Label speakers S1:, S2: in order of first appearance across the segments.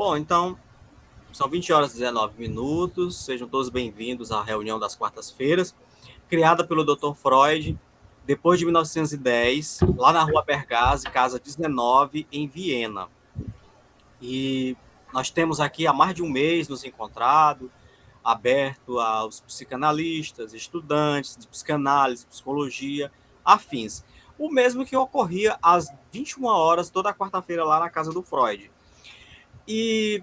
S1: Bom, então, são 20 horas e 19 minutos. Sejam todos bem-vindos à reunião das quartas-feiras, criada pelo Dr. Freud, depois de 1910, lá na Rua Bergase, casa 19, em Viena. E nós temos aqui há mais de um mês nos encontrado, aberto aos psicanalistas, estudantes de psicanálise, psicologia, afins. O mesmo que ocorria às 21 horas toda quarta-feira lá na casa do Freud. E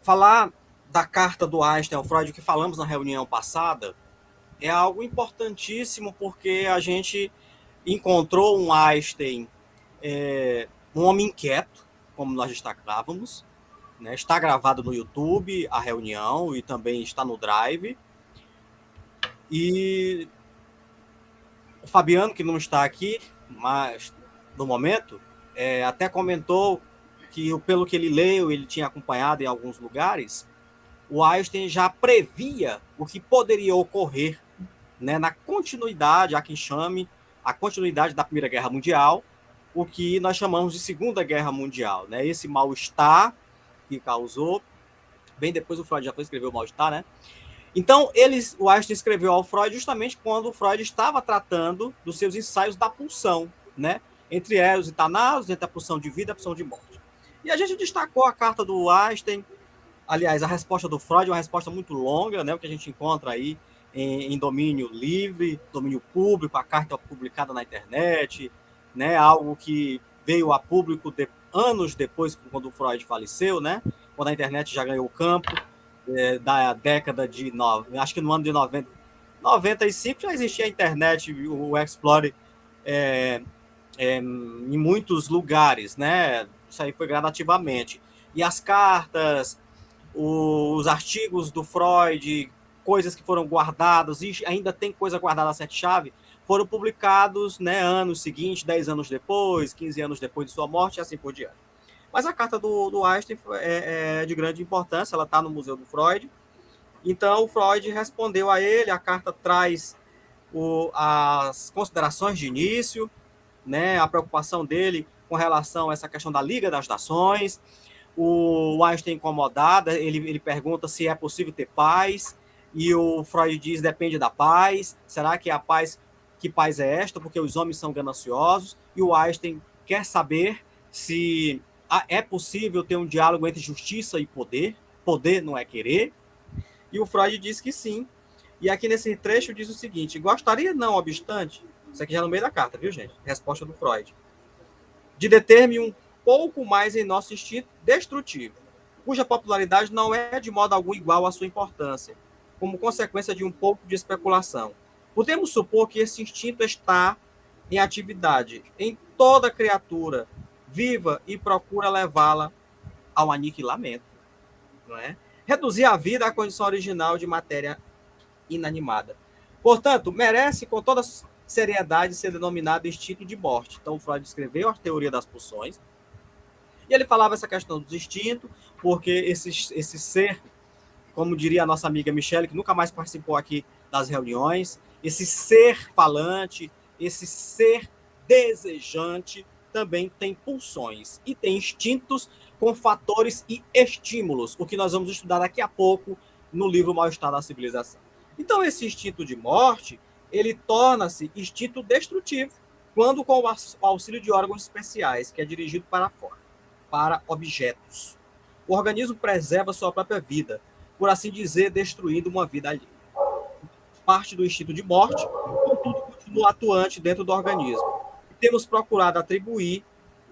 S1: falar da carta do Einstein ao Freud, que falamos na reunião passada, é algo importantíssimo porque a gente encontrou um Einstein, um homem inquieto, como nós destacávamos, né? Está gravado no YouTube a reunião e também está no Drive. E o Fabiano, que não está aqui, mas no momento, até comentou que, pelo que ele leu, ele tinha acompanhado em alguns lugares, o Einstein já previa o que poderia ocorrer, né, na continuidade, há quem chame a continuidade da Primeira Guerra Mundial, o que nós chamamos de Segunda Guerra Mundial, né? Esse mal-estar que causou, bem depois o Freud já foi escrever o mal-estar, né? Então, o Einstein escreveu ao Freud justamente quando o Freud estava tratando dos seus ensaios da pulsão, né? Entre Eros e Thanatos, entre a pulsão de vida e a pulsão de morte. E a gente destacou a carta do Einstein. Aliás, a resposta do Freud é uma resposta muito longa, né? O que a gente encontra aí em domínio livre, domínio público, a carta publicada na internet, né? Algo que veio a público anos depois, quando o Freud faleceu, né? Quando a internet já ganhou o campo, da década de... acho que no ano de 95 já existia a internet, o Explorer, em muitos lugares, né? Isso aí foi gradativamente. E as cartas, os artigos do Freud, coisas que foram guardadas, e ainda tem coisa guardada a sete-chave, foram publicados, né, anos seguintes, 10 anos depois, 15 anos depois de sua morte, e assim por diante. Mas a carta do Einstein é de grande importância, ela está no Museu do Freud. Então, o Freud respondeu a ele, a carta traz as considerações de início, né, a preocupação dele com relação a essa questão da Liga das Nações. O Einstein incomodado, ele pergunta se é possível ter paz, e o Freud diz, depende da paz. Será que a paz, que paz é esta? Porque os homens são gananciosos. E o Einstein quer saber se é possível ter um diálogo entre justiça e poder. Poder não é querer. E o Freud diz que sim. E aqui nesse trecho diz o seguinte: gostaria, não obstante, isso aqui já no meio da carta, viu, gente? Resposta do Freud. De deter-me um pouco mais em nosso instinto destrutivo, cuja popularidade não é de modo algum igual à sua importância, como consequência de um pouco de especulação. Podemos supor que esse instinto está em atividade em toda criatura viva e procura levá-la ao aniquilamento, não é? Reduzir a vida à condição original de matéria inanimada. Portanto, merece com toda seriedade ser denominado instinto de morte. Então, Freud escreveu a teoria das pulsões, e ele falava essa questão dos instintos, porque esse ser, como diria a nossa amiga Michele, que nunca mais participou aqui das reuniões, esse ser falante, esse ser desejante, também tem pulsões e tem instintos com fatores e estímulos, o que nós vamos estudar daqui a pouco no livro Mal-Estar da Civilização. Então, esse instinto de morte, ele torna-se instinto destrutivo, quando com o auxílio de órgãos especiais, que é dirigido para fora, para objetos. O organismo preserva sua própria vida, por assim dizer, destruindo uma vida alheia. Parte do instinto de morte, contudo, continua atuante dentro do organismo. E temos procurado atribuir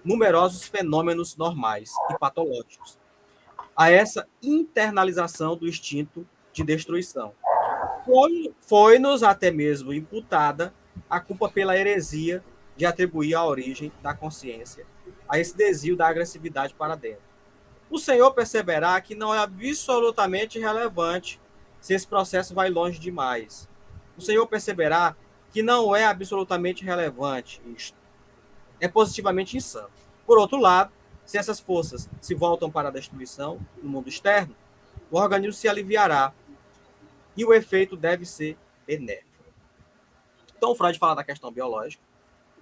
S1: numerosos fenômenos normais e patológicos a essa internalização do instinto de destruição. Foi-nos até mesmo imputada a culpa pela heresia de atribuir a origem da consciência a esse desvio da agressividade para dentro. O Senhor perceberá que não é absolutamente relevante se esse processo vai longe demais. O Senhor perceberá que não é absolutamente relevante isto. É positivamente insano. Por outro lado, se essas forças se voltam para a destruição no mundo externo, o organismo se aliviará e o efeito deve ser benéfico. Então, o Freud fala da questão biológica,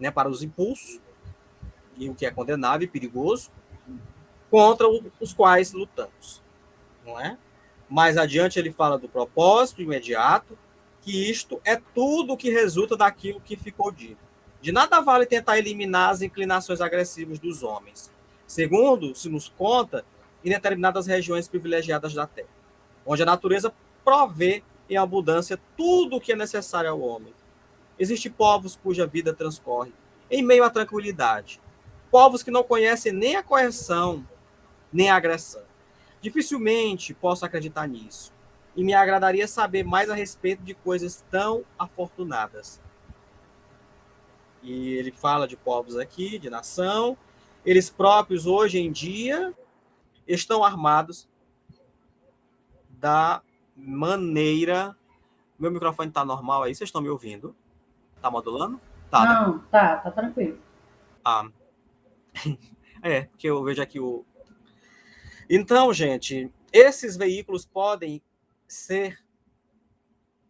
S1: né, para os impulsos, e o que é condenável e perigoso, contra os quais lutamos, não é? Mais adiante ele fala do propósito imediato, que isto é tudo que resulta daquilo que ficou dito. De nada vale tentar eliminar as inclinações agressivas dos homens. Segundo, se nos conta, em determinadas regiões privilegiadas da Terra, onde a natureza provê em abundância tudo o que é necessário ao homem. Existem povos cuja vida transcorre em meio à tranquilidade. Povos que não conhecem nem a coerção, nem a agressão. Dificilmente posso acreditar nisso. E me agradaria saber mais a respeito de coisas tão afortunadas. E ele fala de povos aqui, de nação. Eles próprios, hoje em dia, estão armados da maneira. Meu microfone está normal aí? Vocês estão me ouvindo? Tá modulando? Tá, né?
S2: Não, tá tranquilo.
S1: Ah, porque eu vejo aqui o. Então, gente, esses veículos podem ser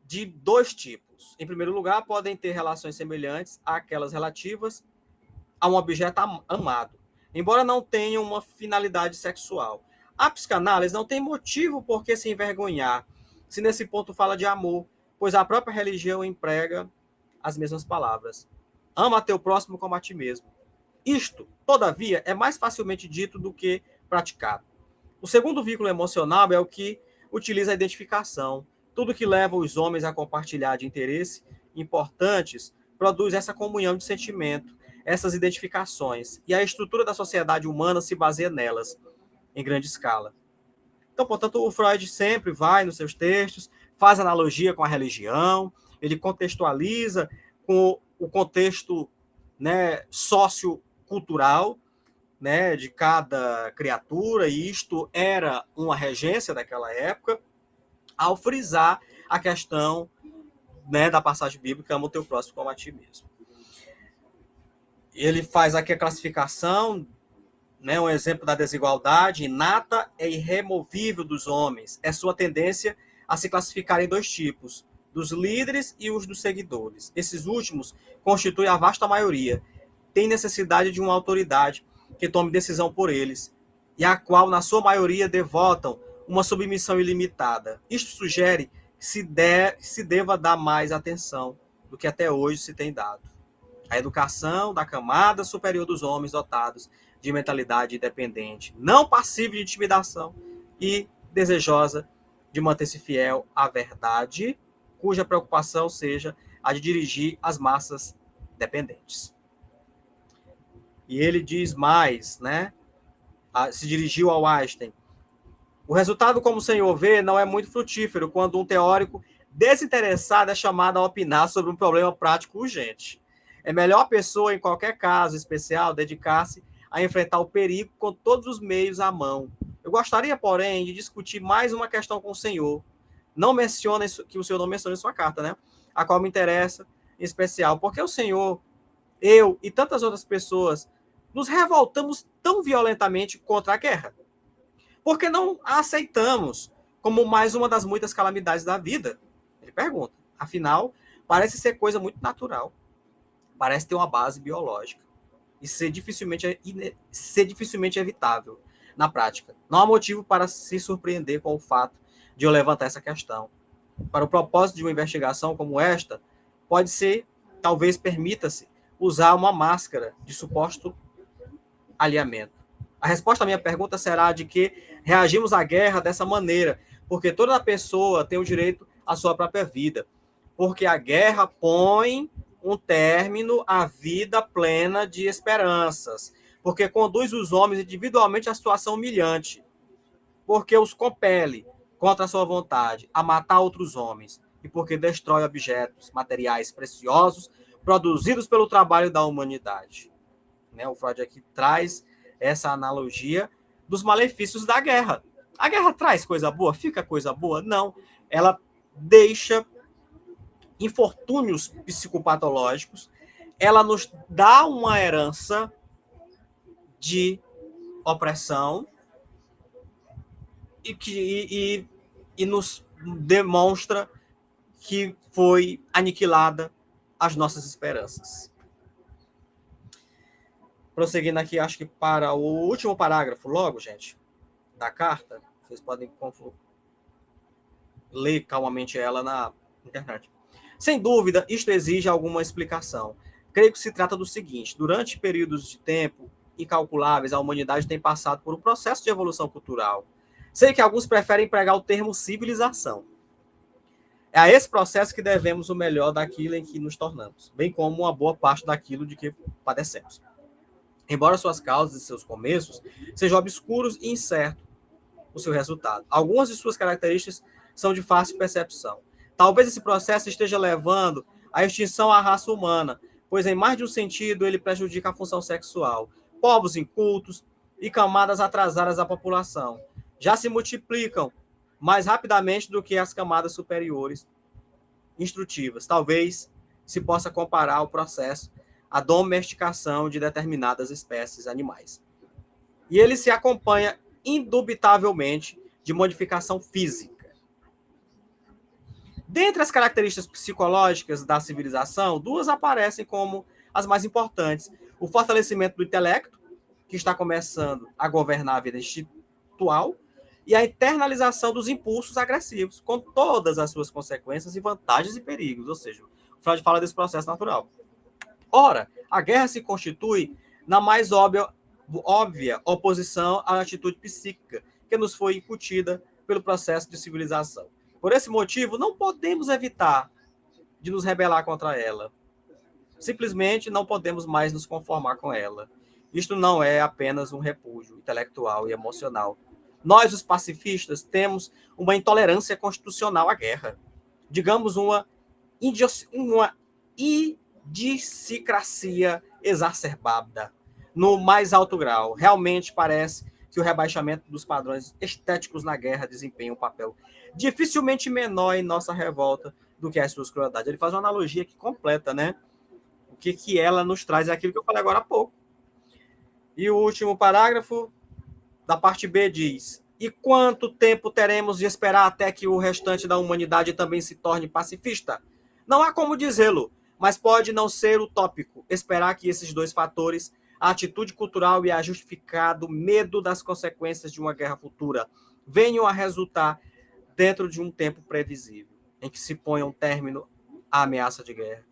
S1: de dois tipos. Em primeiro lugar, podem ter relações semelhantes àquelas relativas a um objeto amado, embora não tenham uma finalidade sexual. A psicanálise não tem motivo por que se envergonhar se nesse ponto fala de amor, pois a própria religião emprega as mesmas palavras. Ama teu próximo como a ti mesmo. Isto, todavia, é mais facilmente dito do que praticado. O segundo vínculo emocional é o que utiliza a identificação. Tudo que leva os homens a compartilhar de interesses importantes produz essa comunhão de sentimento, essas identificações. E a estrutura da sociedade humana se baseia nelas, em grande escala. Então, portanto, o Freud sempre vai nos seus textos, faz analogia com a religião, ele contextualiza com o contexto, né, sociocultural, né, de cada criatura, e isto era uma regência daquela época, ao frisar a questão, né, da passagem bíblica, ama o teu próximo como a ti mesmo. Ele faz aqui a classificação, né, um exemplo da desigualdade inata e irremovível dos homens. É sua tendência a se classificar em dois tipos, dos líderes e os dos seguidores. Esses últimos constituem a vasta maioria, têm necessidade de uma autoridade que tome decisão por eles, e a qual, na sua maioria, devotam uma submissão ilimitada. Isto sugere que se deva dar mais atenção do que até hoje se tem dado. A educação da camada superior dos homens dotados de mentalidade independente, não passível de intimidação e desejosa de manter-se fiel à verdade, cuja preocupação seja a de dirigir as massas dependentes. E ele diz mais, né? Se dirigiu ao Einstein. O resultado, como o senhor vê, não é muito frutífero quando um teórico desinteressado é chamado a opinar sobre um problema prático urgente. É melhor a pessoa, em qualquer caso especial, dedicar-se a enfrentar o perigo com todos os meios à mão. Eu gostaria, porém, de discutir mais uma questão com o senhor. Não menciona isso, que o senhor não menciona em sua carta, né? A qual me interessa em especial. Porque o senhor, eu e tantas outras pessoas nos revoltamos tão violentamente contra a guerra? Porque não a aceitamos como mais uma das muitas calamidades da vida? Ele pergunta. Afinal, parece ser coisa muito natural. Parece ter uma base biológica e ser dificilmente evitável na prática. Não há motivo para se surpreender com o fato de eu levantar essa questão. Para o propósito de uma investigação como esta, pode ser, talvez permita-se, usar uma máscara de suposto alinhamento. A resposta à minha pergunta será de que reagimos à guerra dessa maneira, porque toda pessoa tem o direito à sua própria vida, porque a guerra põe um término à vida plena de esperanças, porque conduz os homens individualmente à situação humilhante, porque os compele, contra a sua vontade, a matar outros homens, e porque destrói objetos materiais preciosos produzidos pelo trabalho da humanidade. Né? O Freud aqui traz essa analogia dos malefícios da guerra. A guerra traz coisa boa? Fica coisa boa? Não. Ela deixa infortúnios psicopatológicos, ela nos dá uma herança de opressão e nos demonstra que foi aniquilada as nossas esperanças. Prosseguindo aqui, acho que para o último parágrafo, logo, gente, da carta, vocês podem ler calmamente ela na internet. Sem dúvida, isto exige alguma explicação. Creio que se trata do seguinte: durante períodos de tempo incalculáveis, a humanidade tem passado por um processo de evolução cultural. Sei que alguns preferem empregar o termo civilização. É a esse processo que devemos o melhor daquilo em que nos tornamos, bem como uma boa parte daquilo de que padecemos. Embora suas causas e seus começos sejam obscuros e incertos o seu resultado, algumas de suas características são de fácil percepção. Talvez esse processo esteja levando à extinção à raça humana, pois em mais de um sentido ele prejudica a função sexual. Povos incultos e camadas atrasadas da população já se multiplicam mais rapidamente do que as camadas superiores instrutivas. Talvez se possa comparar o processo à domesticação de determinadas espécies animais. E ele se acompanha, indubitavelmente, de modificação física. Dentre as características psicológicas da civilização, duas aparecem como as mais importantes: o fortalecimento do intelecto, que está começando a governar a vida institucional, e a internalização dos impulsos agressivos, com todas as suas consequências e vantagens e perigos. Ou seja, o Freud fala desse processo natural. Ora, a guerra se constitui na mais óbvia oposição à atitude psíquica que nos foi incutida pelo processo de civilização. Por esse motivo, não podemos evitar de nos rebelar contra ela. Simplesmente não podemos mais nos conformar com ela. Isto não é apenas um repúdio intelectual e emocional. Nós, os pacifistas, temos uma intolerância constitucional à guerra. Digamos, uma idiosincrasia exacerbada no mais alto grau. Realmente parece que o rebaixamento dos padrões estéticos na guerra desempenha um papel dificilmente menor em nossa revolta do que as suas crueldades. Ele faz uma analogia aqui completa, né? O que ela nos traz é aquilo que eu falei agora há pouco. E o último parágrafo da parte B diz: e quanto tempo teremos de esperar até que o restante da humanidade também se torne pacifista? Não há como dizê-lo, mas pode não ser utópico esperar que esses dois fatores, a atitude cultural e a justificado medo das consequências de uma guerra futura, venham a resultar dentro de um tempo previsível, em que se ponha um término à ameaça de guerra.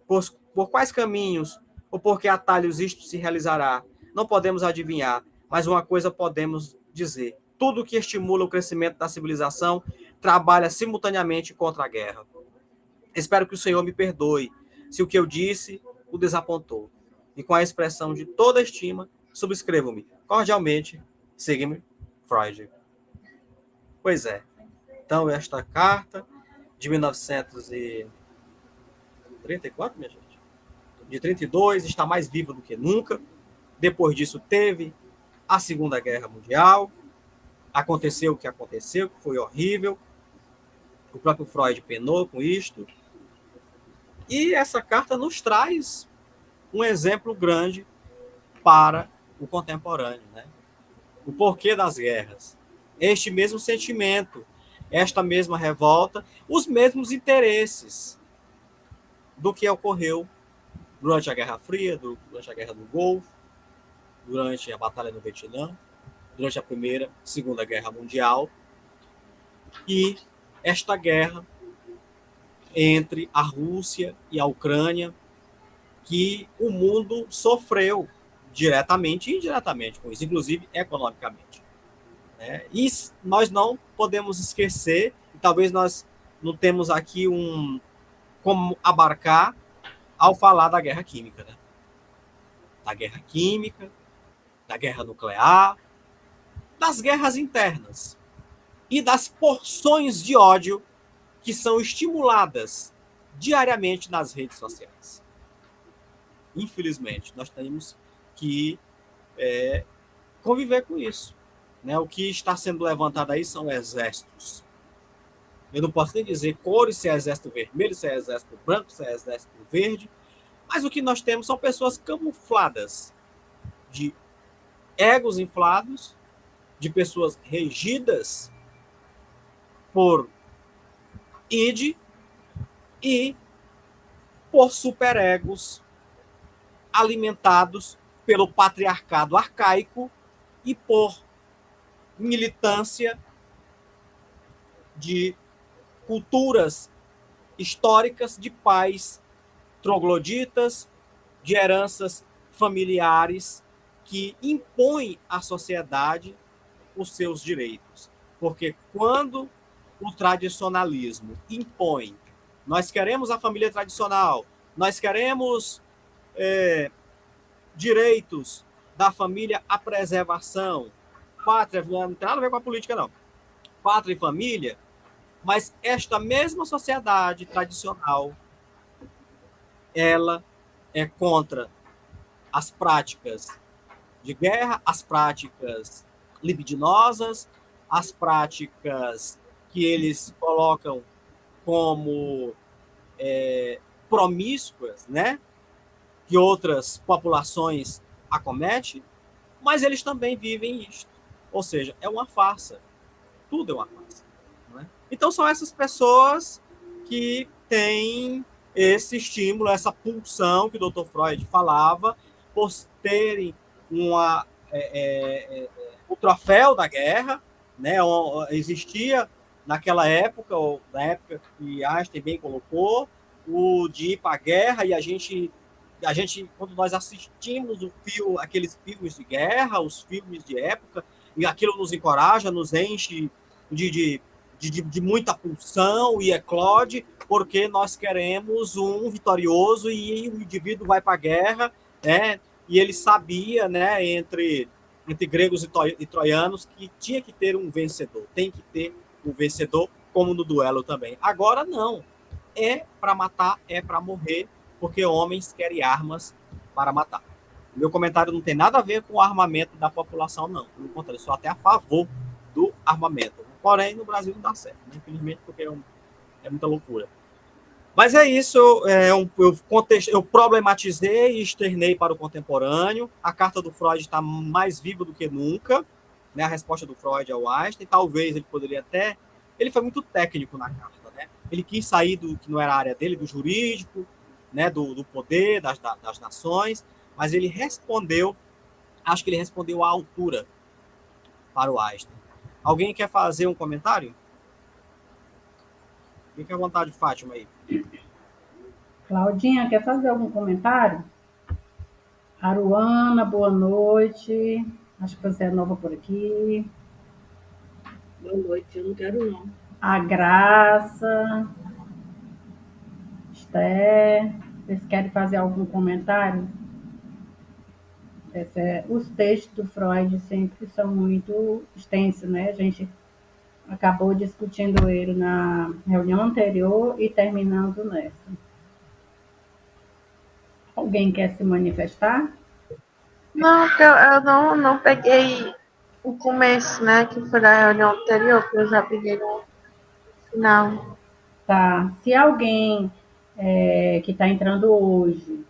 S1: Por quais caminhos ou por que atalhos isto se realizará, não podemos adivinhar, mas uma coisa podemos dizer: tudo que estimula o crescimento da civilização trabalha simultaneamente contra a guerra. Espero que o Senhor me perdoe se o que eu disse o desapontou. E com a expressão de toda estima, subscrevo-me cordialmente, Sigmund Freud. Pois é. Então, esta carta de 1934, minha gente, de 32, está mais viva do que nunca. Depois disso, teve a Segunda Guerra Mundial. Aconteceu o que aconteceu, que foi horrível. O próprio Freud penou com isto. E essa carta nos traz um exemplo grande para o contemporâneo, né? O porquê das guerras. Este mesmo sentimento, esta mesma revolta, os mesmos interesses do que ocorreu durante a Guerra Fria, durante a Guerra do Golfo, durante a Batalha do Vietnã, durante a Primeira, Segunda Guerra Mundial, e esta guerra entre a Rússia e a Ucrânia, que o mundo sofreu diretamente e indiretamente com isso, inclusive economicamente. E nós não podemos esquecer, e talvez nós não temos aqui como abarcar ao falar da guerra química, né? Da guerra química, da guerra nuclear, das guerras internas e das porções de ódio que são estimuladas diariamente nas redes sociais. Infelizmente, nós temos que conviver com isso. Né? O que está sendo levantado aí são exércitos. Eu não posso nem dizer cores, se é exército vermelho, se é exército branco, se é exército verde, mas o que nós temos são pessoas camufladas de egos inflados, de pessoas regidas por id e por superegos alimentados pelo patriarcado arcaico e por militância de culturas históricas de pais trogloditas, de heranças familiares que impõem à sociedade os seus direitos. Porque quando o tradicionalismo impõe, nós queremos a família tradicional, nós queremos direitos da família à preservação, pátria, não tem nada a ver com a política, não. Pátria e família, mas esta mesma sociedade tradicional, ela é contra as práticas de guerra, as práticas libidinosas, as práticas que eles colocam como promíscuas, né? Que outras populações acometem, mas eles também vivem isto. Ou seja, é uma farsa. Tudo é uma farsa. Não é? Então são essas pessoas que têm esse estímulo, essa pulsão que o Dr. Freud falava, por terem uma, o troféu da guerra, né? Existia naquela época, ou na época que Einstein bem colocou, o de ir para a guerra e a gente, quando nós assistimos aqueles filmes de guerra, os filmes de época, e aquilo nos encoraja, nos enche de, de, de muita pulsão e eclode, porque nós queremos um vitorioso e o indivíduo vai para a guerra, né? E ele sabia, né, entre gregos e troianos, que tinha que ter um vencedor, tem que ter um vencedor, como no duelo também. Agora não, é para matar, é para morrer, porque homens querem armas para matar. Meu comentário não tem nada a ver com o armamento da população, não. Pelo contrário, eu sou até a favor do armamento. Porém, no Brasil não dá certo, né? Infelizmente, porque é muita loucura. Mas é isso, eu problematizei e externei para o contemporâneo. A carta do Freud está mais viva do que nunca, né? A resposta do Freud ao Einstein. Talvez ele poderia até. Ele foi muito técnico na carta, né? Ele quis sair do que não era a área dele, do jurídico, né? Do poder, das nações, mas ele respondeu, acho que ele respondeu à altura para o Einstein. Alguém quer fazer um comentário? Fique à vontade, Fátima, aí.
S2: Claudinha, quer fazer algum comentário? Aruana, boa noite. Acho que você é nova por aqui.
S3: Boa noite, eu não quero não.
S2: A Graça, Esther, vocês querem fazer algum comentário? Os textos do Freud sempre são muito extensos, né? A gente acabou discutindo ele na reunião anterior e terminando nessa. Alguém quer se manifestar?
S4: Não, porque eu não peguei o começo, né? Que foi da reunião anterior, que eu já peguei no final.
S2: Tá. Se alguém que está entrando hoje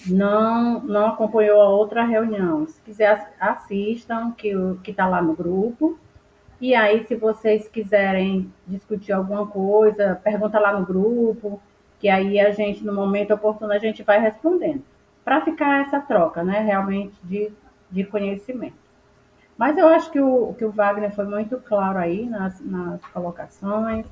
S2: não acompanhou a outra reunião, se quiser assistam, que está lá no grupo. E aí, se vocês quiserem discutir alguma coisa, pergunta lá no grupo, que aí a gente, no momento oportuno, a gente vai respondendo. Para ficar essa troca, né, realmente de conhecimento. Mas eu acho que o Wagner foi muito claro aí nas colocações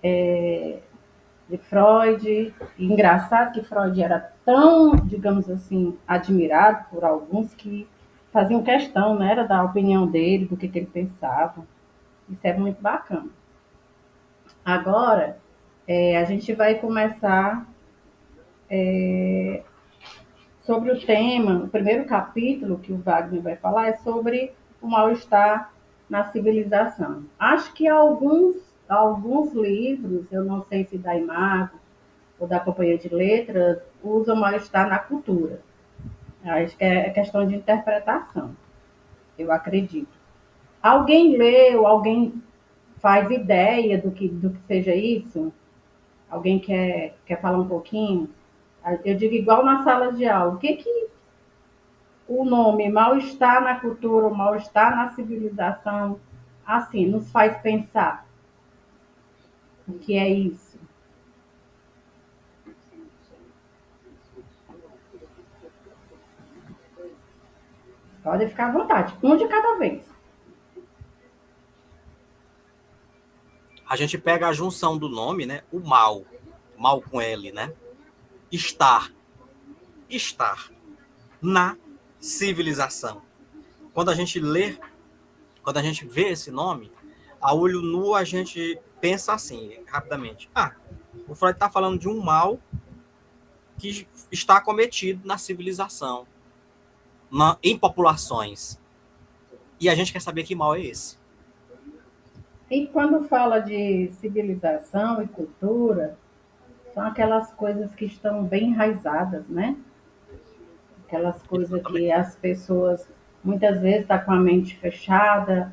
S2: de Freud. E engraçado que Freud era tão, digamos assim, admirado por alguns que faziam questão, né, era da opinião dele, do que ele pensava. Isso é muito bacana. Agora, a gente vai começar sobre o tema. O primeiro capítulo que o Wagner vai falar é sobre o mal-estar na civilização. Acho que alguns livros, eu não sei se da Imago ou da Companhia de Letras, usam mal-estar na cultura. Acho que é questão de interpretação, eu acredito. Alguém leu, alguém faz ideia do que seja isso? Alguém quer falar um pouquinho? Eu digo igual na sala de aula. O que o nome mal-estar na cultura, mal-estar na civilização, assim, nos faz pensar? O que é isso? Pode ficar à vontade, um de cada vez.
S1: A gente pega a junção do nome, né? O mal com L, né? Estar na civilização. Quando a gente lê, quando a gente vê esse nome, a olho nu a gente pensa assim, rapidamente. O Freud está falando de um mal que está cometido na civilização, em populações. E a gente quer saber que mal é esse.
S2: E quando fala de civilização e cultura, são aquelas coisas que estão bem enraizadas, né? Aquelas coisas que as pessoas muitas vezes estão com a mente fechada,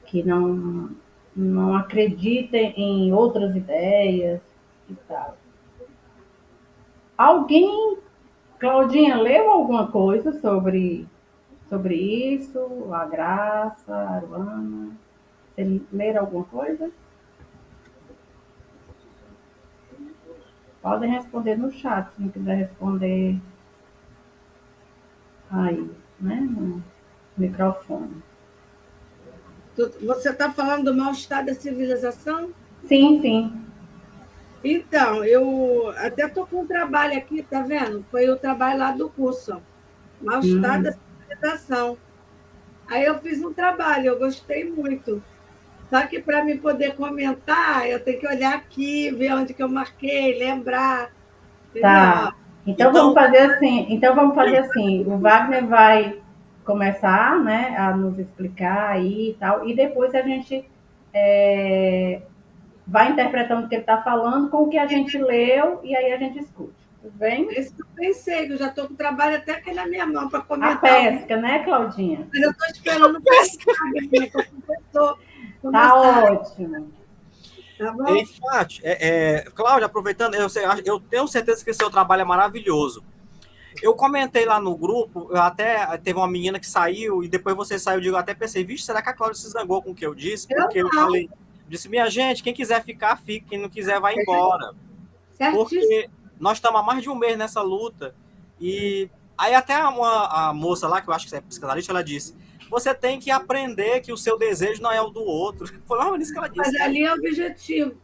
S2: que não acreditam em outras ideias e tal. Alguém, Claudinha, leu alguma coisa sobre isso? A Graça, a Aruana? Você leram alguma coisa? Podem responder no chat, se não quiser responder aí, né, no microfone.
S3: Você está falando do mal-estar da civilização?
S2: Sim, sim.
S3: Então, eu até estou com um trabalho aqui, tá vendo? Foi o trabalho lá do curso, mal-estar da civilização. Aí eu fiz um trabalho, eu gostei muito. Só que para me poder comentar, eu tenho que olhar aqui, ver onde que eu marquei, lembrar.
S2: Tá. Então vamos fazer assim. O Wagner vai começar, né, a nos explicar aí e tal, e depois a gente vai interpretando o que ele está falando com o que a gente leu e aí a gente escute. Tudo bem?
S3: Esse que eu pensei, que eu já estou com o trabalho até aqui na minha mão para
S2: A
S3: comentar.
S2: pesca, né, Claudinha?
S3: Mas eu estou esperando o pesca, né, que o professor
S2: Tá
S3: começar.
S2: ótimo.
S3: Tá bom?
S1: Ei, Fati, Cláudia, aproveitando, eu tenho certeza que esse seu trabalho é maravilhoso. Eu comentei lá no grupo, até teve uma menina que saiu, e depois você saiu, eu até pensei, vixe, será que a Cláudia se zangou com o que eu disse? Porque eu falei, disse, minha gente, quem quiser ficar, fica, quem não quiser, vai embora. Porque nós estamos há mais de um mês nessa luta, e aí até a moça lá, que eu acho que é psicanalista, ela disse, você tem que aprender que o seu desejo não é o do outro. Foi mais ou menos isso que ela disse.
S3: Mas ali é o objetivo.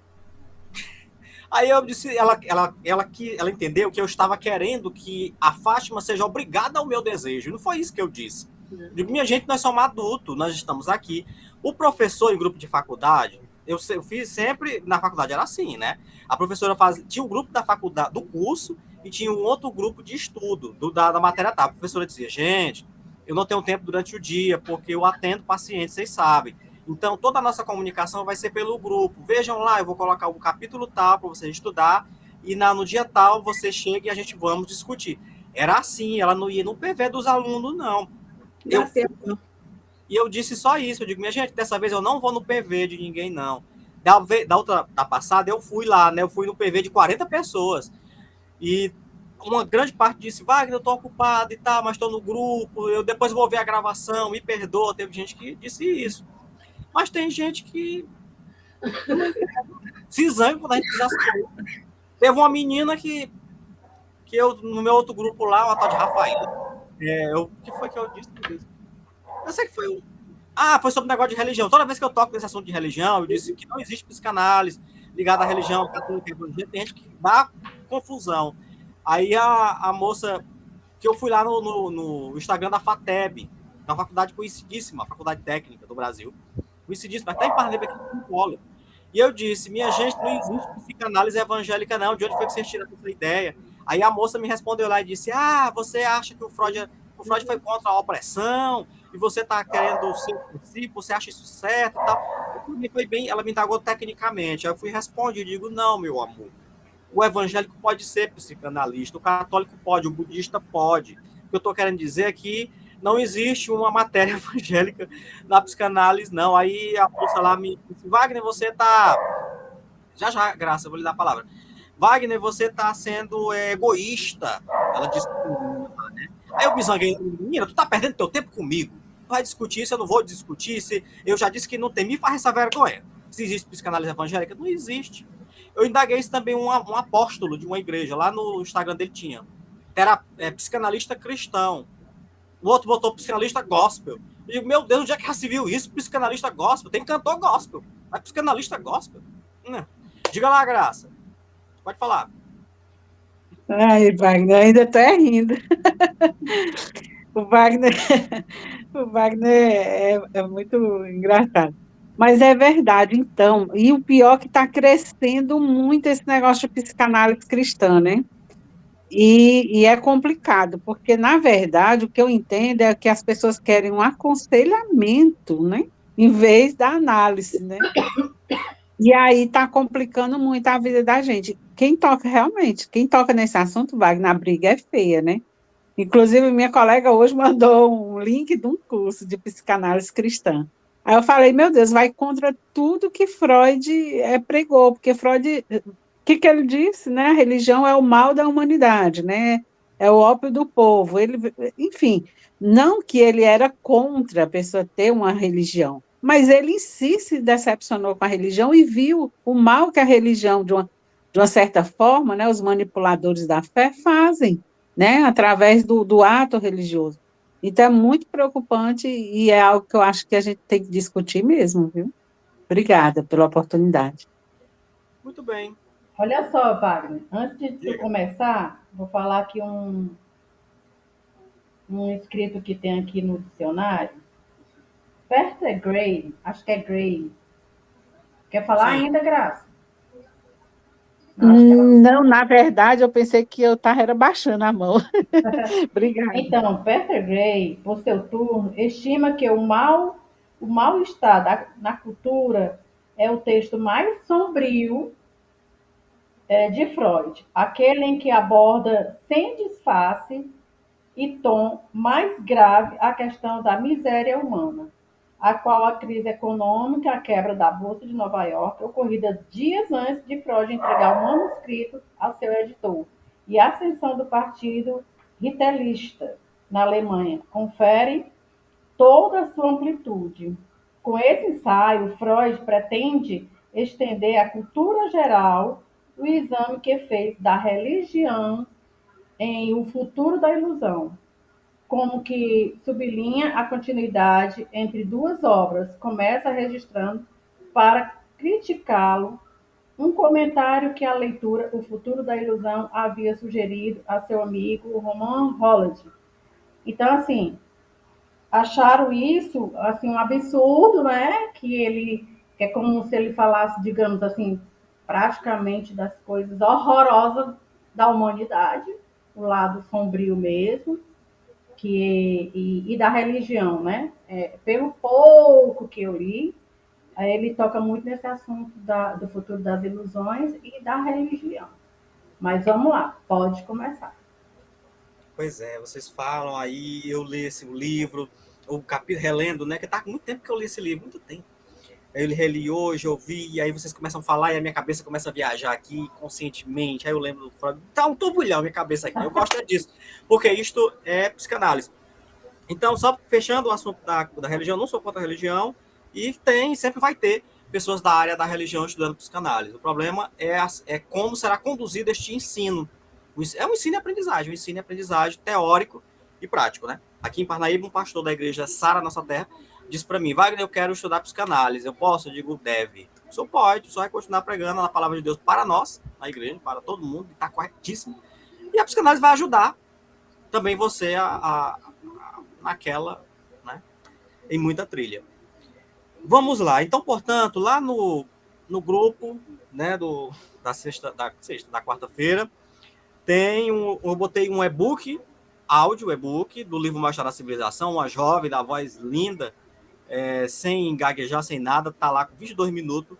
S1: Aí eu disse, ela entendeu que eu estava querendo que a Fátima seja obrigada ao meu desejo. Não foi isso que eu disse. Eu digo, minha gente, nós somos adultos, nós estamos aqui. O professor em grupo de faculdade, eu fiz sempre, na faculdade era assim, né? A professora tinha um grupo da faculdade, do curso, e tinha um outro grupo de estudo da matéria tal. A professora dizia, gente, eu não tenho tempo durante o dia, porque eu atendo pacientes, vocês sabem. Então, toda a nossa comunicação vai ser pelo grupo. Vejam lá, eu vou colocar o capítulo tal para vocês estudar, e no dia tal você chega e a gente vamos discutir. Era assim, ela não ia no PV dos alunos, não. E eu disse só isso, eu digo, minha gente, dessa vez eu não vou no PV de ninguém, não. Da passada, eu fui lá, né? Eu fui no PV de 40 pessoas. E uma grande parte disse, Wagner, eu estou ocupado e tal, mas estou no grupo, eu depois vou ver a gravação, me perdoa. Teve gente que disse isso. Mas tem gente que se zanga quando a gente diz as coisas. Teve uma menina que eu, no meu outro grupo lá, uma tal de Rafaela. O que foi que eu disse? Eu sei que foi foi sobre o negócio de religião. Toda vez que eu toco nesse assunto de religião, eu disse que não existe psicanálise ligada à religião católica. Tem gente que dá confusão. Aí a moça, que eu fui lá no Instagram da FATEB, uma faculdade conhecidíssima, faculdade técnica do Brasil, conhecidíssima, até em Parnaíba, aqui em São Paulo. E eu disse, minha gente, não existe psicanálise evangélica, não. De onde foi que vocês tiraram essa ideia? Aí a moça me respondeu lá e disse, você acha que o Freud foi contra a opressão, e você está querendo ser princípio, você acha isso certo e tal. Foi bem, ela me indagou tecnicamente. Aí eu fui responder, digo, não, meu amor. O evangélico pode ser psicanalista, o católico pode, o budista pode. O que eu estou querendo dizer é que não existe uma matéria evangélica na psicanálise, não. Aí a moça lá me disse, Wagner, você está... Já, Graça, eu vou lhe dar a palavra. Wagner, você está sendo egoísta. Ela disse, né? Aí eu me zanguei, menina, tu tá perdendo teu tempo comigo. Tu vai discutir isso, eu não vou discutir. Eu já disse que não tem, me faz essa vergonha. Se existe psicanálise evangélica, não existe. Eu indaguei isso também um apóstolo de uma igreja, lá no Instagram dele tinha. Era psicanalista cristão. O outro botou psicanalista gospel. Eu digo, meu Deus, onde é que já se viu isso? Psicanalista gospel. Tem cantor gospel. Mas psicanalista gospel. Diga lá, Graça. Pode falar.
S5: Ai, Wagner, ainda estou rindo. O Wagner, o Wagner é muito engraçado. Mas é verdade, então. E o pior é que está crescendo muito esse negócio de psicanálise cristã, né? E é complicado, porque, na verdade, o que eu entendo é que as pessoas querem um aconselhamento, né? Em vez da análise, né? E aí está complicando muito a vida da gente. Quem toca nesse assunto, Wagner, a briga é feia, né? Inclusive, minha colega hoje mandou um link de um curso de psicanálise cristã. Aí eu falei, meu Deus, vai contra tudo que Freud pregou, porque Freud, o que ele disse, né? A religião é o mal da humanidade, né? É o ópio do povo. Enfim, não que ele era contra a pessoa ter uma religião, mas ele em si se decepcionou com a religião e viu o mal que a religião, de uma certa forma, né, os manipuladores da fé fazem, né, através do ato religioso. Então, é muito preocupante e é algo que eu acho que a gente tem que discutir mesmo, viu? Obrigada pela oportunidade.
S1: Muito bem.
S2: Olha só, Wagner, antes de tu
S1: Diga.
S2: começar, vou falar aqui um escrito que tem aqui no dicionário. Berta Gray, acho que é Gray. Quer falar
S1: Sim.
S2: ainda, Graça? Não, acho que ela...
S5: Não, na verdade, eu pensei que eu estava baixando a mão. Obrigada.
S2: Então, Peter Gray, por seu turno, estima que o mal-estar na cultura é o texto mais sombrio de Freud, aquele em que aborda sem disfarce e tom mais grave a questão da miséria humana, a qual a crise econômica, a quebra da Bolsa de Nova York, ocorrida dias antes de Freud entregar o manuscrito ao seu editor, e a ascensão do partido ritelista na Alemanha, confere toda a sua amplitude. Com esse ensaio, Freud pretende estender à cultura geral o exame que fez da religião em O Futuro da Ilusão, como que sublinha a continuidade entre duas obras, começa registrando para criticá-lo um comentário que a leitura O Futuro da Ilusão havia sugerido a seu amigo Roman Holland. Então, assim, acharam isso assim um absurdo, né? Que é como se ele falasse, digamos assim, praticamente das coisas horrorosas da humanidade, o lado sombrio mesmo, e da religião, né? Pelo pouco que eu li, ele toca muito nesse assunto do futuro das ilusões e da religião. Mas vamos lá, pode começar.
S1: Pois é, vocês falam aí, eu li esse livro, o capítulo relendo, né? Que tá com muito tempo que eu li esse livro, muito tempo. Aí eu reli hoje, eu vi, e aí vocês começam a falar e a minha cabeça começa a viajar aqui conscientemente. Aí eu lembro do Freud. Tá um turbulhão minha cabeça aqui. Eu gosto disso, porque isto é psicanálise. Então, só fechando o assunto da religião, não sou contra a religião, e sempre vai ter pessoas da área da religião estudando psicanálise. O problema é como será conduzido este ensino. É um ensino e aprendizagem teórico e prático, né? Aqui em Parnaíba, um pastor da igreja Sara Nossa Terra disse para mim, Wagner, eu quero estudar psicanálise, eu posso? Eu digo, deve. O senhor pode, o senhor vai continuar pregando na palavra de Deus para nós, na igreja, para todo mundo, está corretíssimo. E a psicanálise vai ajudar também você naquela, né, em muita trilha. Vamos lá. Então, portanto, lá no grupo, né, da quarta-feira, eu botei um e-book, áudio e-book, do livro Mais da Civilização, uma jovem da voz linda, sem gaguejar, sem nada, tá lá com 22 minutos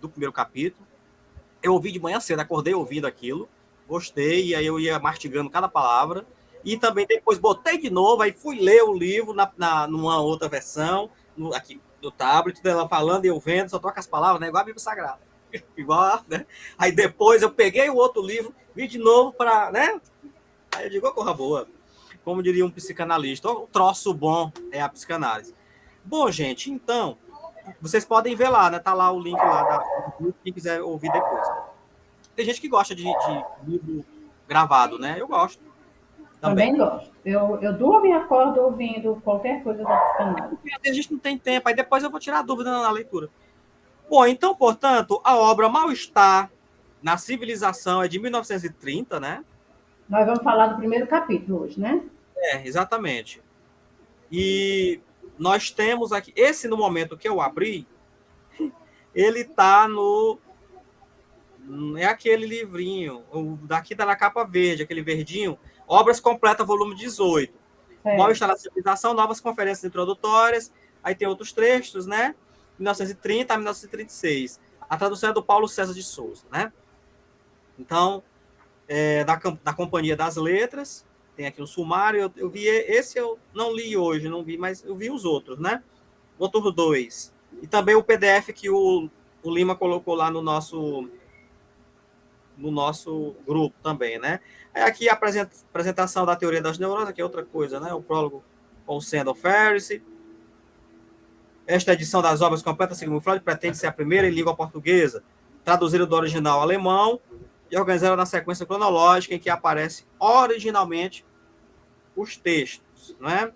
S1: do primeiro capítulo. Eu ouvi de manhã cedo, acordei ouvindo aquilo, gostei, e aí eu ia mastigando cada palavra, e também depois botei de novo, aí fui ler o livro numa outra versão, aqui no tablet, dela falando e eu vendo, só troca as palavras, né, igual a Bíblia Sagrada. Igual, né? Aí depois eu peguei o outro livro, vi de novo para, né? Aí eu digo, corra boa. Como diria um psicanalista, o troço bom é a psicanálise. Bom, gente, então, vocês podem ver lá, né? Tá lá o link lá quem quiser ouvir depois. Tem gente que gosta de livro gravado, né? Eu gosto.
S2: Também gosto. Eu durmo e acordo ouvindo qualquer coisa da psicanálise.
S1: A gente não tem tempo, aí depois eu vou tirar a dúvida na leitura. Bom, então, portanto, a obra Mal-Estar na Civilização é de 1930, né?
S2: Nós vamos falar do primeiro capítulo hoje, né?
S1: Exatamente. E nós temos aqui, esse no momento que eu abri, ele está no... É aquele livrinho, daqui tá na capa verde, aquele verdinho, Obras Completas, volume 18. Mal-Estar na Civilização, novas conferências introdutórias, aí tem outros textos, né? 1930 a 1936. A tradução é do Paulo César de Souza, né? Então, da Companhia das Letras, tem aqui um sumário, eu vi esse, eu não li hoje, não vi, mas eu vi os outros, né? O outro 2. E também o PDF que o Lima colocou lá no nosso grupo também, né? Aqui a apresentação da teoria das neuroses, que é outra coisa, né? O prólogo com o Sandor Ferris. Esta edição das obras completas, segundo Freud, pretende ser a primeira em língua portuguesa, traduzida do original alemão e organizada na sequência cronológica em que aparece originalmente os textos, né?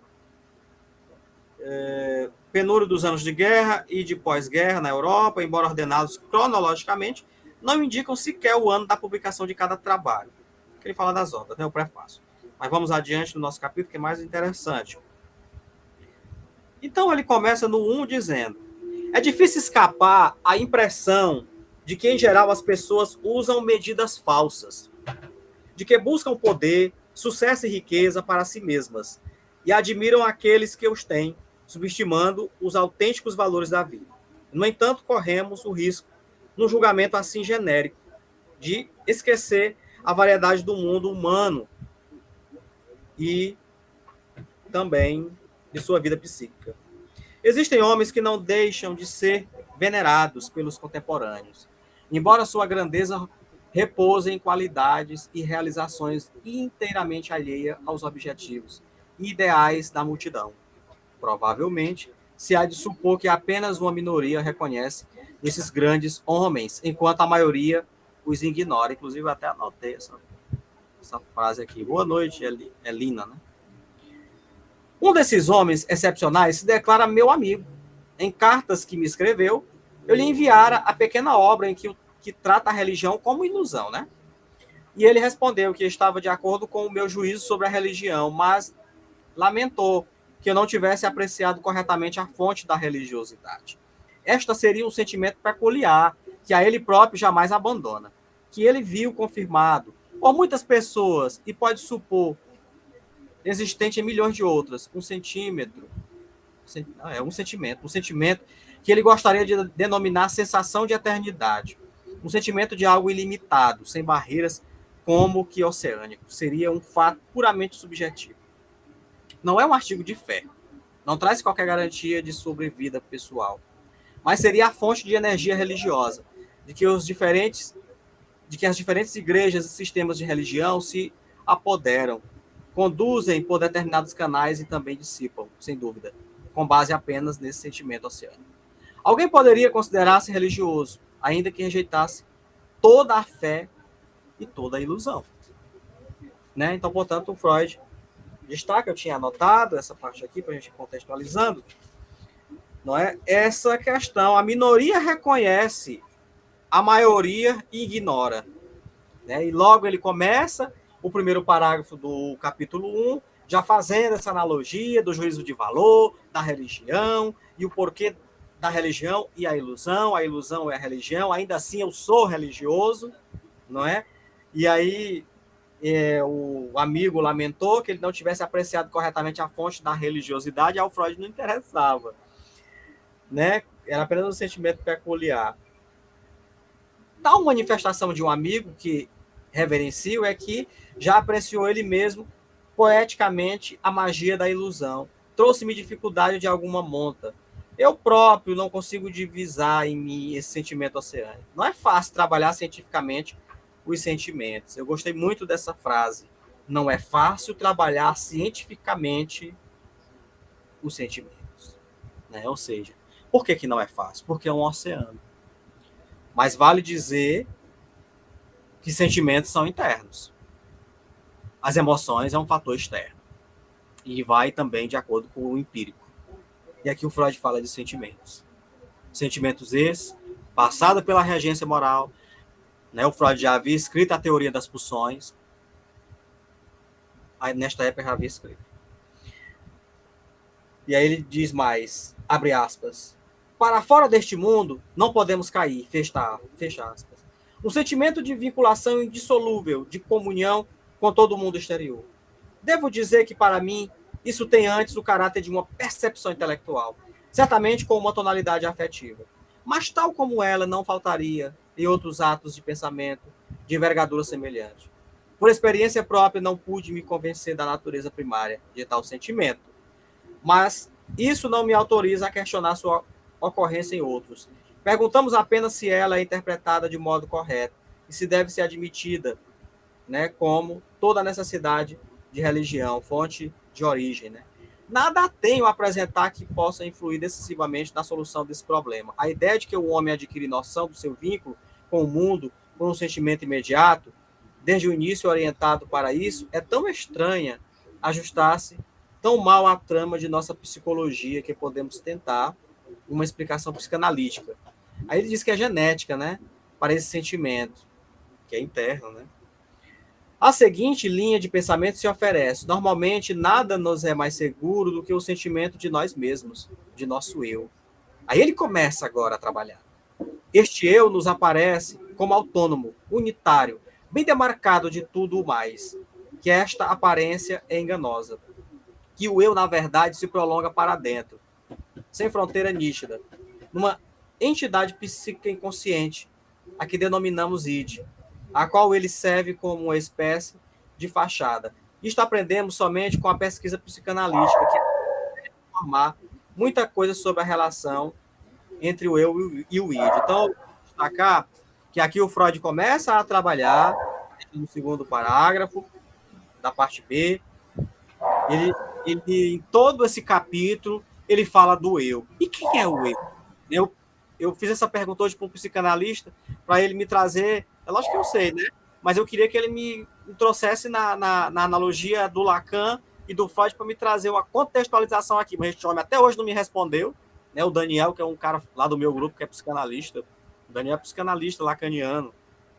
S1: Penúrio dos anos de guerra e de pós-guerra na Europa, embora ordenados cronologicamente, não indicam sequer o ano da publicação de cada trabalho. Ele fala das obras, né? O prefácio. Mas vamos adiante no nosso capítulo, que é mais interessante. Então ele começa no 1 dizendo: é difícil escapar à impressão de que, em geral, as pessoas usam medidas falsas, de que buscam poder, sucesso e riqueza para si mesmas, e admiram aqueles que os têm, subestimando os autênticos valores da vida. No entanto, corremos o risco, num julgamento assim genérico, de esquecer a variedade do mundo humano e também de sua vida psíquica. Existem homens que não deixam de ser venerados pelos contemporâneos, embora sua grandeza repouse em qualidades e realizações inteiramente alheias aos objetivos e ideais da multidão. Provavelmente, se há de supor que apenas uma minoria reconhece esses grandes homens, enquanto a maioria os ignora. Inclusive, eu até anotei essa frase aqui. Boa noite, Elina, né? Um desses homens excepcionais se declara meu amigo. Em cartas que me escreveu, eu lhe enviara a pequena obra em que trata a religião como ilusão, né? E ele respondeu que estava de acordo com o meu juízo sobre a religião, mas lamentou que eu não tivesse apreciado corretamente a fonte da religiosidade. Esta seria um sentimento peculiar, que a ele próprio jamais abandona, que ele viu confirmado por muitas pessoas e pode supor existente em milhões de outras, um sentimento que ele gostaria de denominar sensação de eternidade, um sentimento de algo ilimitado, sem barreiras, como que oceânico. Seria um fato puramente subjetivo. Não é um artigo de fé, não traz qualquer garantia de sobrevida pessoal, mas seria a fonte de energia religiosa, de que as diferentes igrejas e sistemas de religião se apoderam, conduzem por determinados canais e também dissipam, sem dúvida, com base apenas nesse sentimento oceânico. Alguém poderia considerar-se religioso, ainda que rejeitasse toda a fé e toda a ilusão. Né? Então, portanto, o Freud destaca, eu tinha anotado essa parte aqui para a gente ir contextualizando, não é? Essa questão, a minoria reconhece, a maioria ignora. Né? E logo ele começa o primeiro parágrafo do capítulo 1, já fazendo essa analogia do juízo de valor, da religião, e o porquê da religião e a ilusão é a religião, ainda assim eu sou religioso, não é? E aí o amigo lamentou que ele não tivesse apreciado corretamente a fonte da religiosidade, ao Freud não interessava, né? Era apenas um sentimento peculiar. Tal manifestação de um amigo que reverencio é que já apreciou ele mesmo poeticamente a magia da ilusão. Trouxe-me dificuldade de alguma monta. Eu próprio não consigo divisar em mim esse sentimento oceânico. Não é fácil trabalhar cientificamente os sentimentos. Eu gostei muito dessa frase. Não é fácil trabalhar cientificamente os sentimentos. Né? Ou seja, por que não é fácil? Porque é um oceano. Mas vale dizer que sentimentos são internos. as emoções é um fator externo. E vai também de acordo com o empírico. E aqui o Freud fala de sentimentos. Sentimentos esses, passado pela regência moral, né? O Freud já havia escrito a teoria das pulsões. Aí, nesta época já havia escrito. E aí ele diz mais, abre aspas, para fora deste mundo não podemos cair, fecha aspas. Um sentimento de vinculação indissolúvel, de comunhão com todo o mundo exterior. Devo dizer que, para mim, isso tem antes o caráter de uma percepção intelectual, certamente com uma tonalidade afetiva. Mas tal como ela, não faltaria em outros atos de pensamento de envergadura semelhante. Por experiência própria, não pude me convencer da natureza primária de tal sentimento. Mas isso não me autoriza a questionar sua ocorrência em outros. Perguntamos apenas se ela é interpretada de modo correto e se deve ser admitida, né, como toda necessidade de religião, fonte de origem. Né? Nada tenho a apresentar que possa influir decisivamente na solução desse problema. A ideia de que o homem adquire noção do seu vínculo com o mundo por um sentimento imediato, desde o início orientado para isso, é tão estranha ajustar-se tão mal à trama de nossa psicologia que podemos tentar uma explicação psicanalítica. Aí ele diz que é genética, né? Para esse sentimento, que é interno, né? A seguinte linha de pensamento se oferece. Normalmente, nada nos é mais seguro do que o sentimento de nós mesmos, de nosso eu. Aí ele começa agora a trabalhar. Este eu nos aparece como autônomo, unitário, bem demarcado de tudo o mais, que esta aparência é enganosa, que o eu, na verdade, se prolonga para dentro, sem fronteira nítida, numa entidade psíquica inconsciente, a que denominamos id, a qual ele serve como uma espécie de fachada. Isto aprendemos somente com a pesquisa psicanalítica, que é informar muita coisa sobre a relação entre o eu e o id. Então, vou destacar que aqui o Freud começa a trabalhar no segundo parágrafo da parte B. Ele em todo esse capítulo, ele fala do eu. E quem é o eu? Eu fiz essa pergunta hoje para um psicanalista, para ele me trazer, é lógico que eu sei, né? Mas eu queria que ele me trouxesse na analogia do Lacan e do Freud para me trazer uma contextualização aqui. Mas esse homem até hoje não me respondeu, né? O Daniel, que é um cara lá do meu grupo, que é psicanalista. O Daniel é psicanalista lacaniano,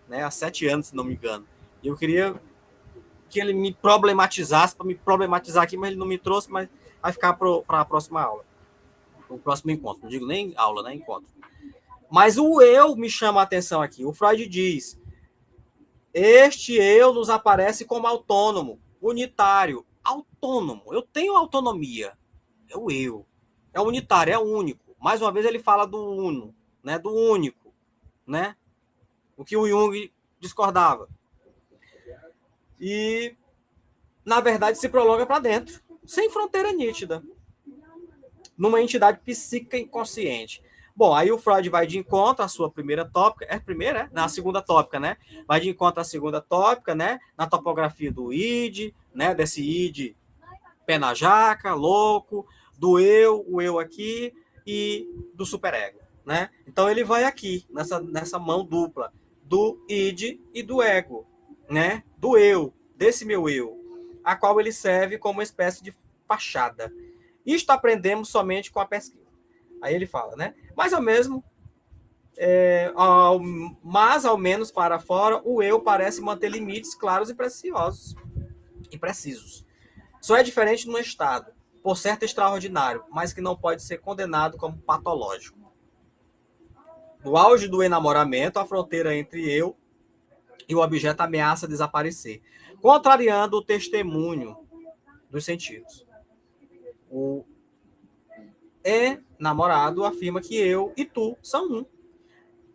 S1: né? Há 7 anos, se não me engano. E eu queria que ele me problematizasse, para me problematizar aqui, mas ele não me trouxe, mas vai ficar para a próxima aula, o próximo encontro. Não digo nem aula, né? Encontro. Mas o eu me chama a atenção aqui. O Freud diz, este eu nos aparece como autônomo, unitário, autônomo. Eu tenho autonomia. É o eu. É unitário, é único. Mais uma vez ele fala do uno, né? Do único, né? O que o Jung discordava. E, na verdade, se prolonga para dentro, sem fronteira nítida, numa entidade psíquica inconsciente. Bom, aí o Freud vai de encontro à sua primeira tópica, na segunda tópica, né? Vai de encontro à segunda tópica, né? Na topografia do id, né? Desse id pé na jaca, louco, do eu, o eu aqui e do superego, né? Então ele vai aqui, nessa mão dupla, do id e do ego, né? Do eu, desse meu eu, a qual ele serve como uma espécie de fachada. Isto aprendemos somente com a pesquisa. Aí ele fala, né? Mas ao menos para fora, o eu parece manter limites claros e precisos. Só é diferente no estado, por certo extraordinário, mas que não pode ser condenado como patológico. No auge do enamoramento, a fronteira entre eu e o objeto ameaça desaparecer, contrariando o testemunho dos sentidos. O namorado afirma que eu e tu são um,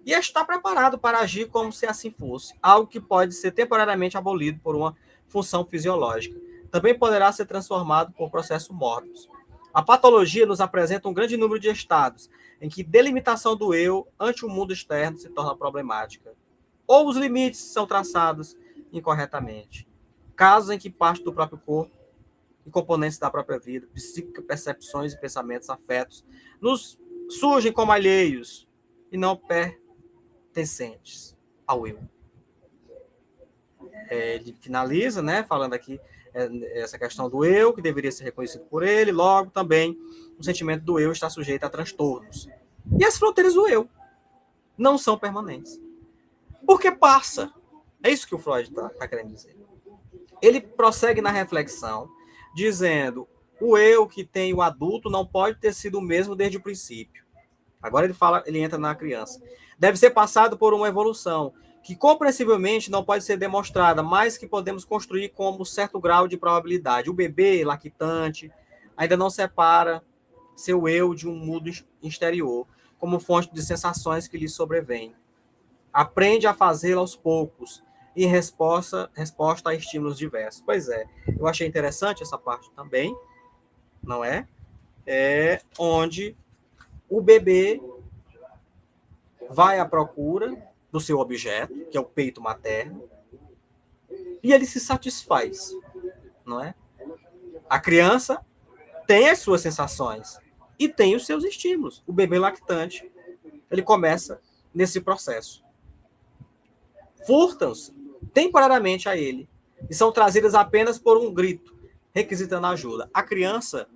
S1: e está preparado para agir como se assim fosse, algo que pode ser temporariamente abolido por uma função fisiológica. Também poderá ser transformado por processo morbus. A patologia nos apresenta um grande número de estados em que delimitação do eu ante o mundo externo se torna problemática, ou os limites são traçados incorretamente. Casos em que parte do próprio corpo e componentes da própria vida, psíquica, percepções e pensamentos, afetos, nos surgem como alheios e não pertencentes ao eu. ele finaliza, né, falando aqui essa questão do eu, que deveria ser reconhecido por ele, logo também o sentimento do eu está sujeito a transtornos. E as fronteiras do eu não são permanentes. Porque passa. É isso que o Freud está querendo dizer. Ele prossegue na reflexão, dizendo: o eu que tem o adulto não pode ter sido o mesmo desde o princípio. Agora ele entra na criança. Deve ser passado por uma evolução, que compreensivelmente não pode ser demonstrada, mas que podemos construir como certo grau de probabilidade. O bebê lactante ainda não separa seu eu de um mundo exterior, como fonte de sensações que lhe sobrevêm. Aprende a fazê-lo aos poucos, em resposta a estímulos diversos. Pois é, eu achei interessante essa parte também, não é? É onde o bebê vai à procura do seu objeto, que é o peito materno, e ele se satisfaz, não é? A criança tem as suas sensações e tem os seus estímulos. O bebê lactante, ele começa nesse processo. Furtam-se temporariamente a ele e são trazidas apenas por um grito, requisitando ajuda. A criança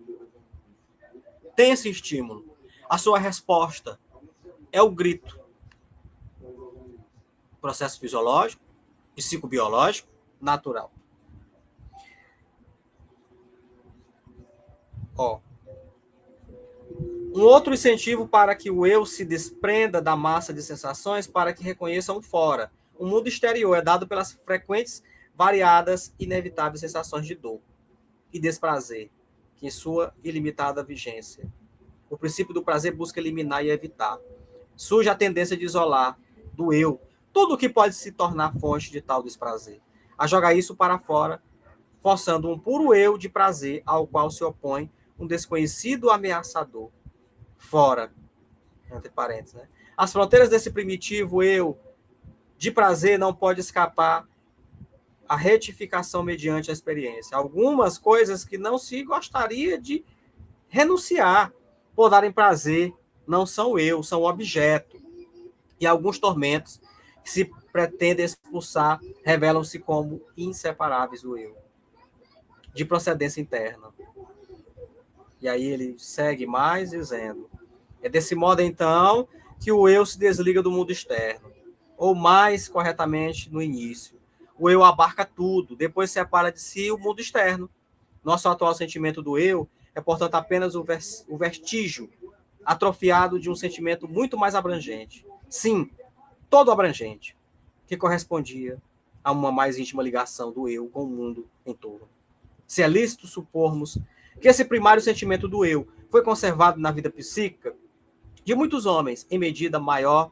S1: tem esse estímulo. A sua resposta é o grito. Processo fisiológico, psicobiológico, natural. Um outro incentivo para que o eu se desprenda da massa de sensações para que reconheça um fora. O mundo exterior é dado pelas frequentes, variadas e inevitáveis sensações de dor e desprazer, que em sua ilimitada vigência. O princípio do prazer busca eliminar e evitar. Surge a tendência de isolar do eu tudo o que pode se tornar fonte de tal desprazer, a jogar isso para fora, forçando um puro eu de prazer ao qual se opõe um desconhecido ameaçador. Fora, entre parênteses, né? As fronteiras desse primitivo eu de prazer não pode escapar a retificação mediante a experiência. Algumas coisas que não se gostaria de renunciar por darem prazer não são eu, são objeto. E alguns tormentos que se pretendem expulsar revelam-se como inseparáveis do eu, de procedência interna. E aí ele segue mais dizendo: é desse modo, então, que o eu se desliga do mundo externo, ou mais corretamente, no início. O eu abarca tudo, depois separa de si o mundo externo. Nosso atual sentimento do eu é, portanto, apenas o vestígio atrofiado de um sentimento muito mais abrangente. Sim, todo abrangente, que correspondia a uma mais íntima ligação do eu com o mundo em torno. Se é lícito supormos que esse primário sentimento do eu foi conservado na vida psíquica de muitos homens, em medida maior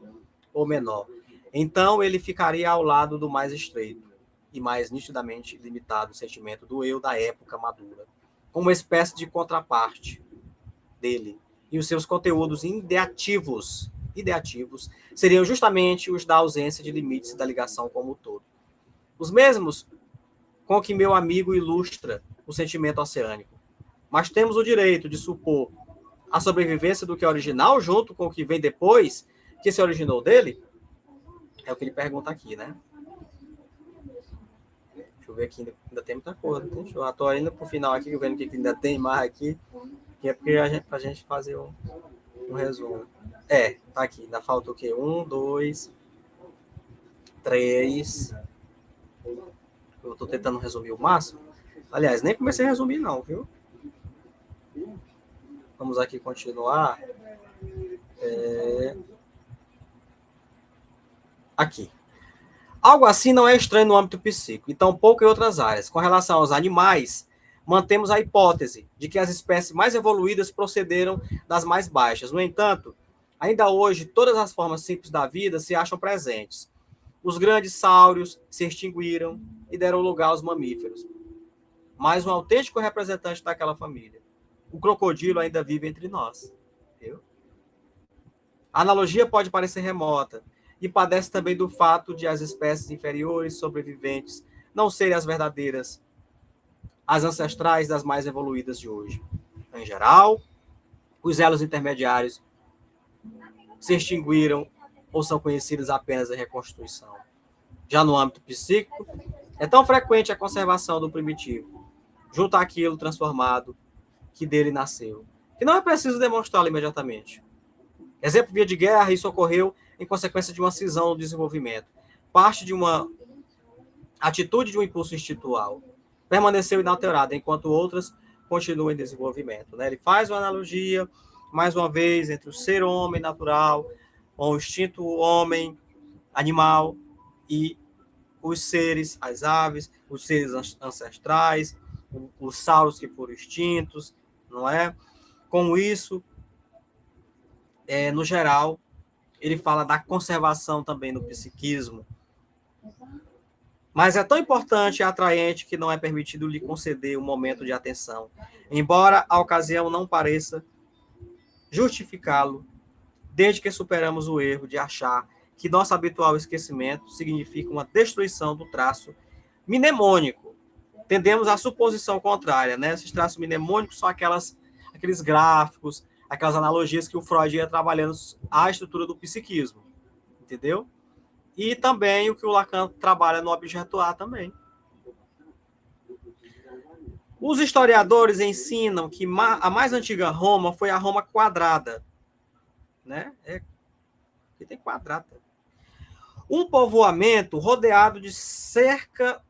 S1: ou menor, então ele ficaria ao lado do mais estreito e mais nitidamente limitado sentimento do eu da época madura, como uma espécie de contraparte dele, e os seus conteúdos ideativos seriam justamente os da ausência de limites da ligação como um todo. Os mesmos com que meu amigo ilustra o sentimento oceânico. Mas temos o direito de supor a sobrevivência do que é original junto com o que vem depois, que se originou dele? É o que ele pergunta aqui, né? Deixa eu ver aqui, ainda tem muita coisa. Deixa eu estou indo para o final aqui, vendo o que ainda tem mais aqui, que é para a gente fazer um resumo. Tá aqui, ainda falta o quê? 1, 2, 3. Eu estou tentando resumir o máximo. Aliás, nem comecei a resumir não, viu? Vamos aqui continuar. Aqui. Algo assim não é estranho no âmbito psíquico, e tampouco em outras áreas. Com relação aos animais, mantemos a hipótese de que as espécies mais evoluídas procederam das mais baixas. No entanto, ainda hoje, todas as formas simples da vida se acham presentes. Os grandes sáurios se extinguiram e deram lugar aos mamíferos. Mas um autêntico representante daquela família, o crocodilo, ainda vive entre nós. Viu? A analogia pode parecer remota e padece também do fato de as espécies inferiores sobreviventes não serem as verdadeiras, as ancestrais das mais evoluídas de hoje. Em geral, os elos intermediários se extinguiram ou são conhecidos apenas em reconstituição. Já no âmbito psíquico, É tão frequente a conservação do primitivo, junto àquilo transformado que dele nasceu, que não é preciso demonstrá-lo imediatamente. Exemplo, via de guerra, isso ocorreu em consequência de uma cisão no desenvolvimento. Parte de uma atitude de um impulso instintual permaneceu inalterada, enquanto outras continuam em desenvolvimento. Né? Ele faz uma analogia, mais uma vez, entre o ser homem natural, ou o instinto homem animal, e os seres, as aves, os seres ancestrais, os sauros que foram extintos, não é? Com isso, no geral, ele fala da conservação também no psiquismo. Mas é tão importante e atraente que não é permitido lhe conceder um momento de atenção, embora a ocasião não pareça justificá-lo, desde que superamos o erro de achar que nosso habitual esquecimento significa uma destruição do traço mnemônico. Tendemos à suposição contrária, né? Esses traços mnemônicos são aqueles gráficos, aquelas analogias que o Freud ia trabalhando a estrutura do psiquismo, entendeu? E também o que o Lacan trabalha no objeto A também. Os historiadores ensinam que a mais antiga Roma foi a Roma quadrada, né? Aqui tem quadrada. Um povoamento rodeado de cerca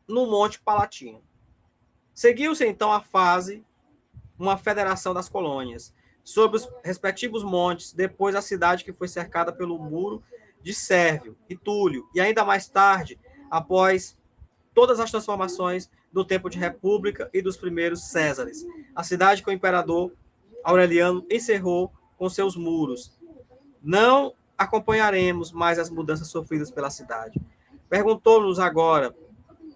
S1: no Monte Palatino. Seguiu-se então a fase, uma federação das colônias, sobre os respectivos montes, depois a cidade que foi cercada pelo muro de Sérvio e Túlio, e ainda mais tarde, após todas as transformações do tempo de República e dos primeiros Césares, a cidade que o imperador Aureliano encerrou com seus muros. Não acompanharemos mais as mudanças sofridas pela cidade. Perguntou-nos agora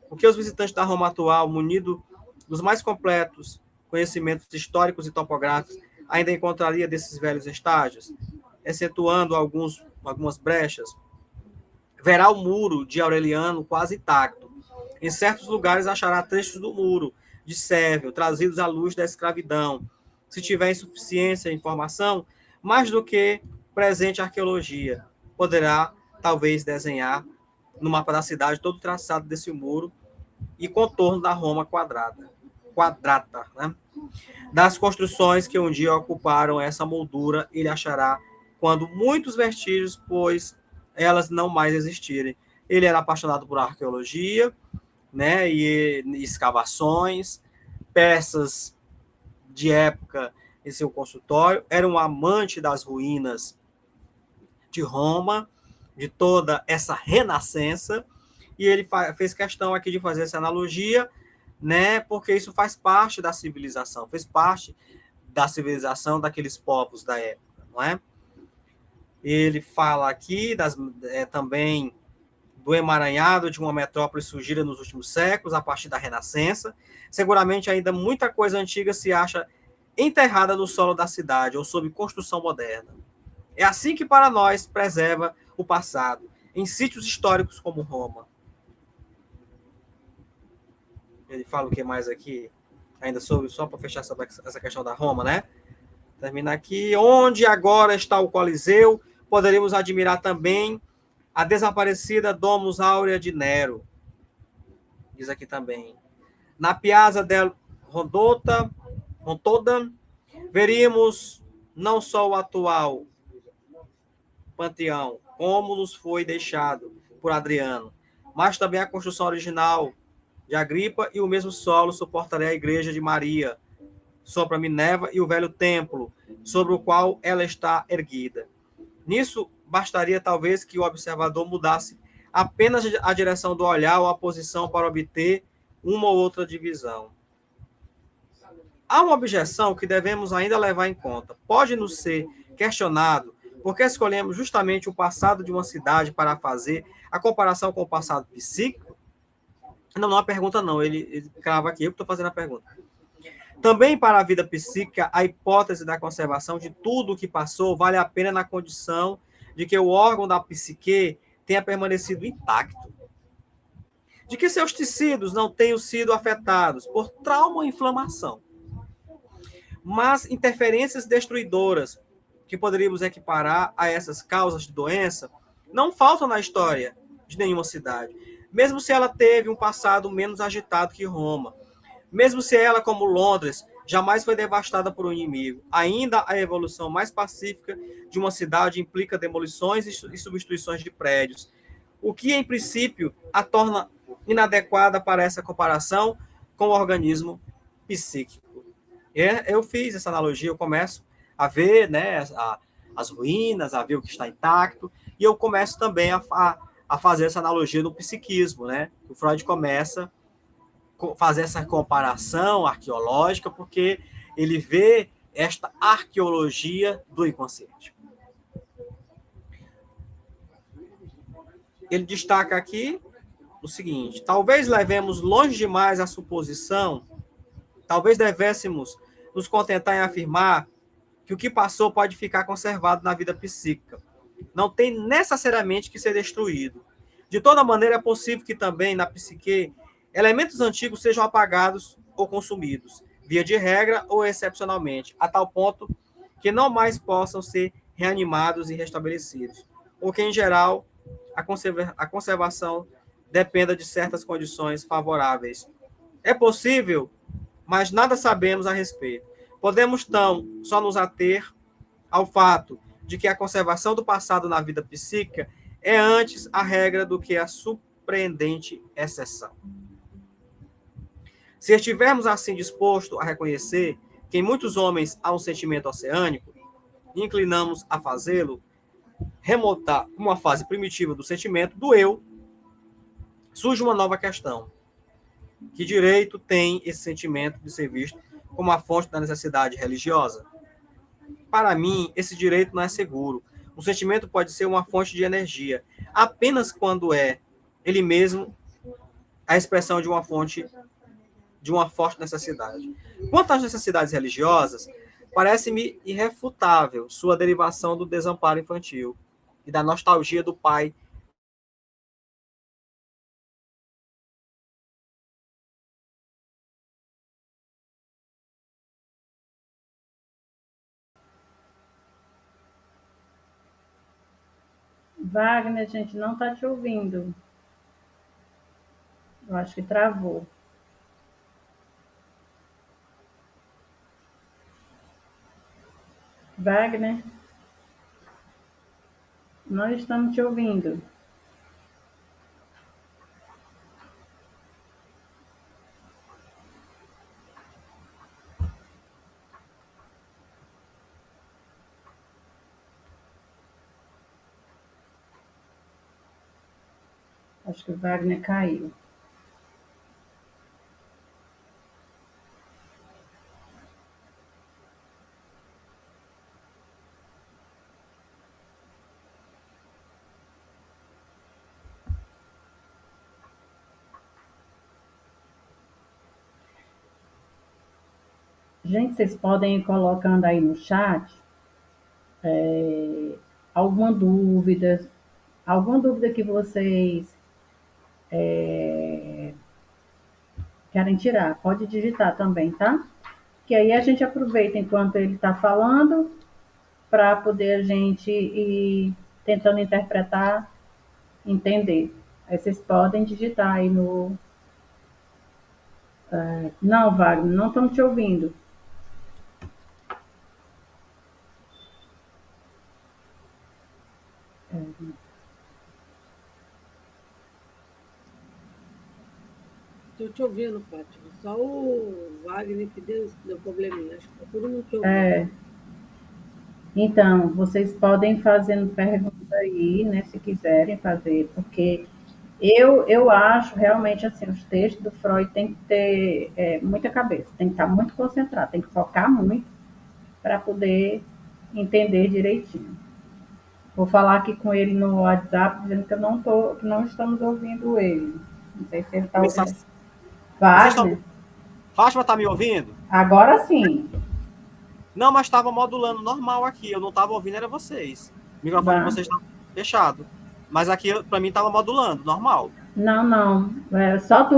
S1: o que os visitantes da Roma atual, munido dos mais completos conhecimentos históricos e topográficos, ainda encontraria desses velhos estágios, excetuando algumas brechas. Verá o muro de Aureliano quase intacto. Em certos lugares achará trechos do muro de Sérvio, trazidos à luz da escravidão. Se tiver insuficiência de informação, mais do que presente arqueologia, poderá, talvez, desenhar no mapa da cidade todo o traçado desse muro e contorno da Roma quadrata, né? Das construções que um dia ocuparam essa moldura, ele achará quando muitos vestígios, pois elas não mais existirem. Ele era apaixonado por arqueologia, né, e escavações, peças de época em seu consultório, era um amante das ruínas de Roma, de toda essa renascença, e ele fez questão aqui de fazer essa analogia, né, porque isso faz parte da civilização, fez parte da civilização daqueles povos da época, não é? Ele fala aqui também do emaranhado de uma metrópole surgida nos últimos séculos, a partir da Renascença. Seguramente ainda muita coisa antiga se acha enterrada no solo da cidade ou sob construção moderna. É assim que para nós preserva o passado, em sítios históricos como Roma. Ele fala o que mais aqui? Ainda sobre, só para fechar essa questão da Roma, né? Termina aqui. Onde agora está o Coliseu, poderíamos admirar também a desaparecida Domus Aurea de Nero. Diz aqui também. Na Piazza del Rontoda, veríamos não só o atual panteão, como nos foi deixado por Adriano, mas também a construção original de Agripa, e o mesmo solo suportaria a igreja de Maria, sobre a Minerva, e o velho templo, sobre o qual ela está erguida. Nisso, bastaria talvez que o observador mudasse apenas a direção do olhar ou a posição para obter uma ou outra divisão. Há uma objeção que devemos ainda levar em conta. Pode nos ser questionado por que escolhemos justamente o passado de uma cidade para fazer a comparação com o passado psíquico? Não é uma pergunta, não. Ele crava aqui, eu que estou fazendo a pergunta. Também para a vida psíquica, a hipótese da conservação de tudo o que passou vale a pena na condição de que o órgão da psique tenha permanecido intacto, de que seus tecidos não tenham sido afetados por trauma ou inflamação. Mas interferências destruidoras, que poderíamos equiparar a essas causas de doença, não faltam na história de nenhuma cidade. mesmo se ela teve um passado menos agitado que Roma, mesmo se ela, como Londres, jamais foi devastada por um inimigo, ainda a evolução mais pacífica de uma cidade implica demolições e substituições de prédios, o que, em princípio, a torna inadequada para essa comparação com o organismo psíquico. Eu fiz essa analogia, eu começo a ver, né, as ruínas, a ver o que está intacto, e eu começo também a fazer essa analogia do psiquismo, né? O Freud começa a fazer essa comparação arqueológica, porque ele vê esta arqueologia do inconsciente. Ele destaca aqui o seguinte: talvez levemos longe demais a suposição, talvez devêssemos nos contentar em afirmar que o que passou pode ficar conservado na vida psíquica. Não tem necessariamente que ser destruído. De toda maneira, é possível que também na psique elementos antigos sejam apagados ou consumidos, via de regra ou excepcionalmente, a tal ponto que não mais possam ser reanimados e restabelecidos, ou que, em geral, a conservação dependa de certas condições favoráveis. É possível, mas nada sabemos a respeito. Podemos, então, só nos ater ao fato de que a conservação do passado na vida psíquica é antes a regra do que a surpreendente exceção. Se estivermos assim dispostos a reconhecer que em muitos homens há um sentimento oceânico, e inclinamos a fazê-lo, remontar uma fase primitiva do sentimento do eu, surge uma nova questão. Que direito tem esse sentimento de ser visto como a fonte da necessidade religiosa? Para mim, esse direito não é seguro. O sentimento pode ser uma fonte de energia, apenas quando é ele mesmo a expressão de uma fonte, de uma forte necessidade. Quanto às necessidades religiosas, parece-me irrefutável sua derivação do desamparo infantil e da nostalgia do pai.
S2: Wagner, a gente não está te ouvindo. Eu acho que travou. Wagner, não estamos te ouvindo. Acho que o Wagner caiu. Gente, vocês podem ir colocando aí no chat alguma dúvida que vocês querem tirar. Pode digitar também, tá? Que aí a gente aproveita enquanto ele está falando para poder a gente ir tentando interpretar, entender. Aí vocês podem digitar aí no... Não, Wagner, não estamos te ouvindo.
S3: Estou te ouvindo, Fátima. Só o Wagner que deu probleminha. Acho que está todo mundo te ouvindo.
S2: Então, vocês podem fazendo perguntas aí, né, se quiserem fazer, porque eu acho realmente assim, os textos do Freud tem que ter muita cabeça, tem que estar muito concentrado, tem que focar muito para poder entender direitinho. Vou falar aqui com ele no WhatsApp, dizendo que que não estamos ouvindo ele. Não sei se ele está ouvindo. Wagner?
S1: Fátima, está me ouvindo?
S2: Agora sim.
S1: Não, mas estava modulando normal aqui. Eu não estava ouvindo, era vocês. O microfone de vocês estava fechado. Mas aqui, para mim, estava modulando, normal.
S2: Não. Só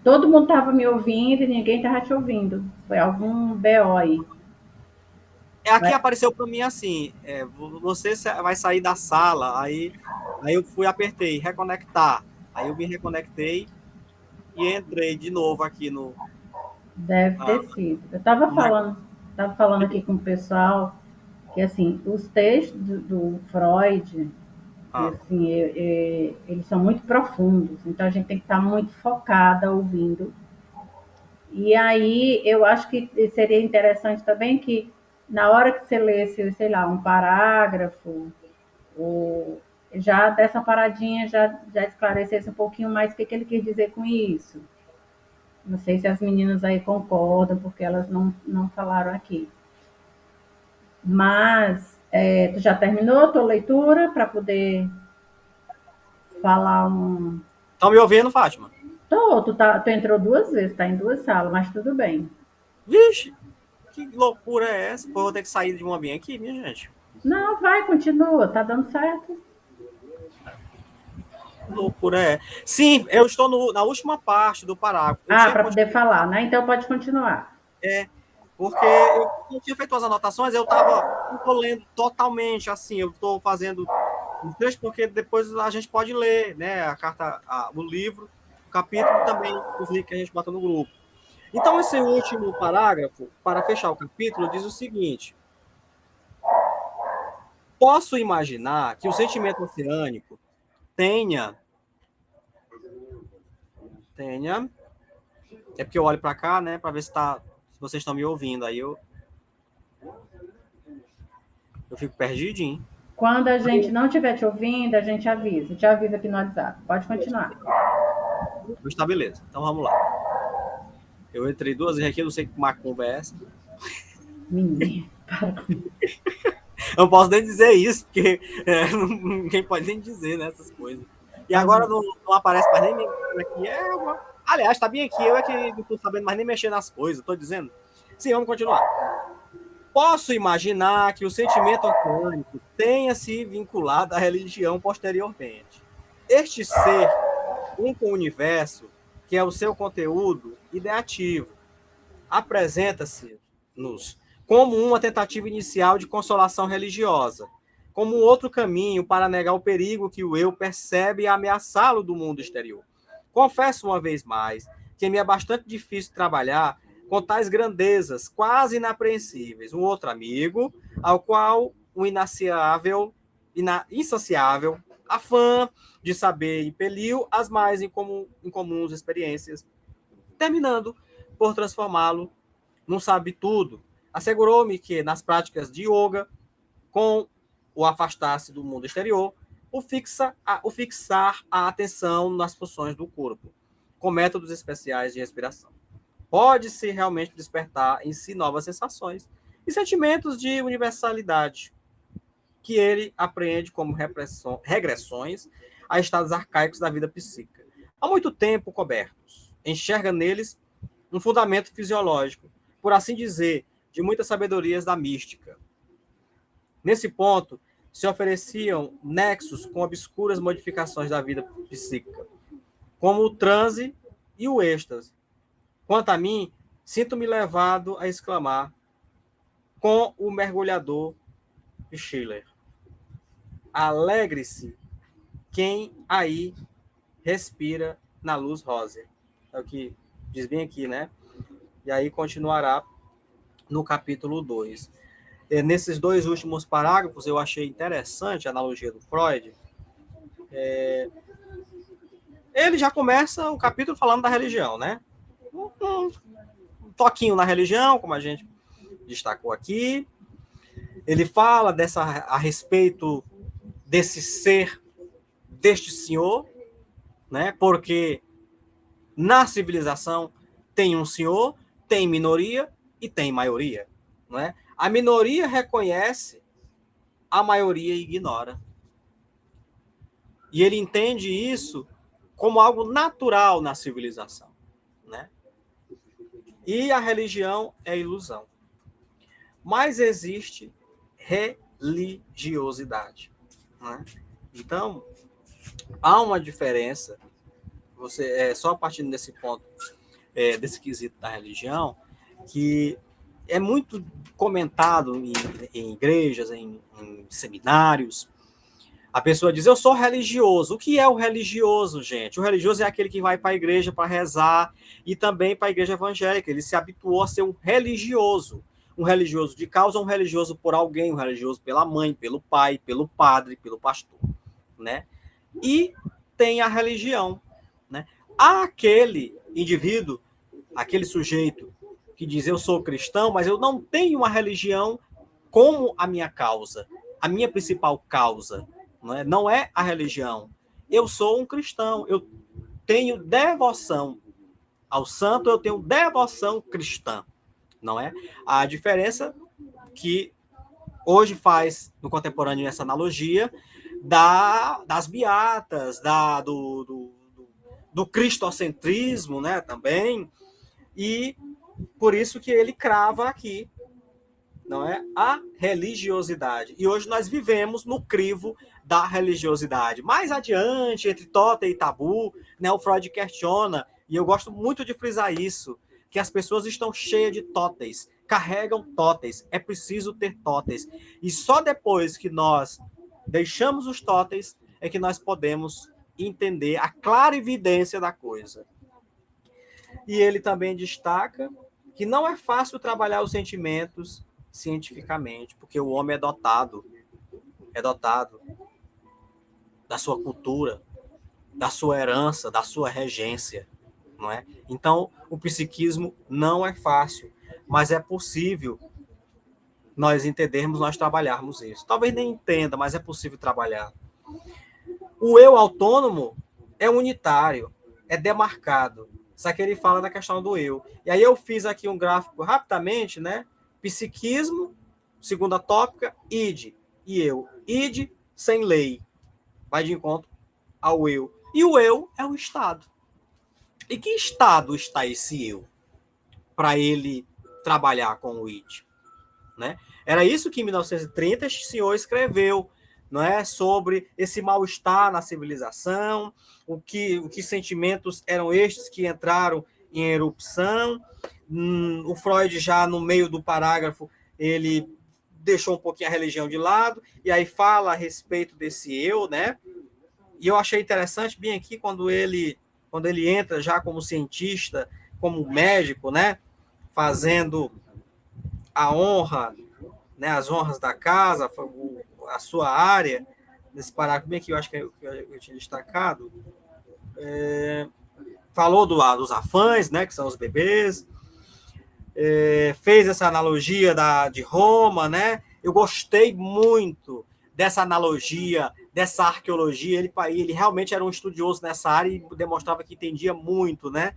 S2: todo mundo estava me ouvindo e ninguém estava te ouvindo. Foi algum BO aí.
S1: Aqui apareceu para mim assim, você vai sair da sala, aí eu fui, apertei, reconectar. Aí eu me reconectei e entrei de novo aqui no...
S2: Deve ter sido. Eu estava falando aqui com o pessoal que, assim, os textos do Freud, e, assim, eles são muito profundos, então a gente tem que estar muito focada ouvindo. E aí eu acho que seria interessante também que na hora que você lesse, sei lá, um parágrafo, ou já dessa paradinha já esclarecesse um pouquinho mais o que ele quis dizer com isso. Não sei se as meninas aí concordam, porque elas não falaram aqui. Mas tu já terminou a tua leitura para poder falar um.
S1: Estão me ouvindo, Fátima?
S2: Tu entrou 2 vezes, tá em 2 salas, mas tudo bem.
S1: Vixe, que loucura é essa? Pô, eu vou ter que sair de uma bem aqui, minha gente.
S2: Não, vai, continua, tá dando certo.
S1: Que loucura é. Sim, eu estou na última parte do parágrafo.
S2: Para poder falar, né? Então pode continuar.
S1: Porque eu não tinha feito as anotações, eu tô lendo totalmente, assim, eu estou fazendo um trecho, porque depois a gente pode ler, né, o livro, o capítulo também, os links que a gente bota no grupo. Então, esse último parágrafo, para fechar o capítulo, diz o seguinte: posso imaginar que o sentimento oceânico tenha... É porque eu olho para cá, né, para ver se vocês estão me ouvindo, aí eu fico perdidinho.
S2: Quando a gente não estiver te ouvindo, a gente avisa. Te avisa aqui no WhatsApp. Pode continuar.
S1: Está beleza. Então vamos lá. Eu entrei 2 vezes aqui, não sei como é a conversa.
S2: Menino, para comigo.
S1: Eu não posso nem dizer isso, porque ninguém pode nem dizer, né, essas coisas. E agora não aparece mais nem aqui. Aliás, está bem aqui. Eu é que não estou sabendo mais nem mexer nas coisas. Estou dizendo. Sim, vamos continuar. Posso imaginar que o sentimento oceânico tenha se vinculado à religião posteriormente. Este ser, com o universo, que é o seu conteúdo ideativo, apresenta-se-nos como uma tentativa inicial de consolação religiosa, como um outro caminho para negar o perigo que o eu percebe e ameaçá-lo do mundo exterior. Confesso uma vez mais que me é bastante difícil trabalhar com tais grandezas quase inapreensíveis. Um outro amigo, ao qual o insaciável afã de saber impeliu as mais incomuns experiências, terminando por transformá-lo num sabe-tudo. Assegurou-me que, nas práticas de yoga, com o afastar-se do mundo exterior, o fixar a atenção nas funções do corpo, com métodos especiais de respiração, pode-se realmente despertar em si novas sensações e sentimentos de universalidade, que ele apreende como regressões a estados arcaicos da vida psíquica, há muito tempo cobertos. Enxerga neles um fundamento fisiológico, por assim dizer, de muitas sabedorias da mística. Nesse ponto, se ofereciam nexos com obscuras modificações da vida psíquica, como o transe e o êxtase. Quanto a mim, sinto-me levado a exclamar com o mergulhador Schiller: alegre-se quem aí respira na luz rosa. É o que diz bem aqui, né? E aí continuará no capítulo 2. Nesses 2 últimos parágrafos, eu achei interessante a analogia do Freud. Ele já começa o capítulo falando da religião, né? Um toquinho na religião, como a gente destacou aqui. Ele fala a respeito desse ser, deste senhor, né? Porque na civilização tem um senhor, tem minoria e tem maioria, não é? A minoria reconhece, a maioria ignora. E ele entende isso como algo natural na civilização, né? E a religião é ilusão. Mas existe religiosidade, né? Então, há uma diferença. Só partindo desse ponto, desse quesito da religião, que é muito comentado em igrejas, em seminários, A pessoa diz, eu sou religioso. O que é o religioso, gente? O religioso é aquele que vai para a igreja para rezar e também para a igreja evangélica. Ele se habituou a ser um religioso. Um religioso de causa, um religioso por alguém, um religioso pela mãe, pelo pai, pelo padre, pelo pastor, né? E tem a religião, né? Aquele indivíduo, aquele sujeito que diz, eu sou cristão, mas eu não tenho uma religião como a minha causa, a minha principal causa, não é a religião. Eu sou um cristão, eu tenho devoção ao santo, eu tenho devoção cristã, não é? A diferença que hoje faz no contemporâneo essa analogia das beatas, do cristocentrismo, né, também, e por isso que ele crava aqui, não é, a religiosidade. E hoje nós vivemos no crivo da religiosidade. Mais adiante, entre totem e tabu, né, o Freud questiona, e eu gosto muito de frisar isso, que as pessoas estão cheias de tótems, carregam tótems, é preciso ter tótems. E só depois que nós deixamos os tótems é que nós podemos entender a clarividência da coisa. E ele também destaca que não é fácil trabalhar os sentimentos cientificamente, porque o homem é dotado da sua cultura, da sua herança, da sua regência, não é? Então, o psiquismo não é fácil, mas é possível nós entendermos, nós trabalharmos isso. Talvez nem entenda, mas é possível trabalhar. O eu autônomo é unitário, é demarcado. Só que ele fala da questão do eu. E aí eu fiz aqui um gráfico rapidamente, né? Psiquismo, segunda tópica, id e eu. Id sem lei, vai de encontro ao eu. E o eu é o Estado. E que estado está esse eu para ele trabalhar com o id? Né? Era isso que em 1930 esse senhor escreveu, não é, sobre esse mal-estar na civilização, o que sentimentos eram estes que entraram em erupção. O Freud, já no meio do parágrafo, ele deixou um pouquinho a religião de lado, e aí fala a respeito desse eu, né? E eu achei interessante, bem aqui, quando ele entra já como cientista, como médico, né? Fazendo a honra, né? As honras da casa, a sua área, nesse parágrafo bem aqui, eu acho que eu tinha destacado, falou dos afãs, né, que são os bebês, fez essa analogia de Roma, né? Eu gostei muito dessa analogia, dessa arqueologia. Ele realmente era um estudioso nessa área e demonstrava que entendia muito, né?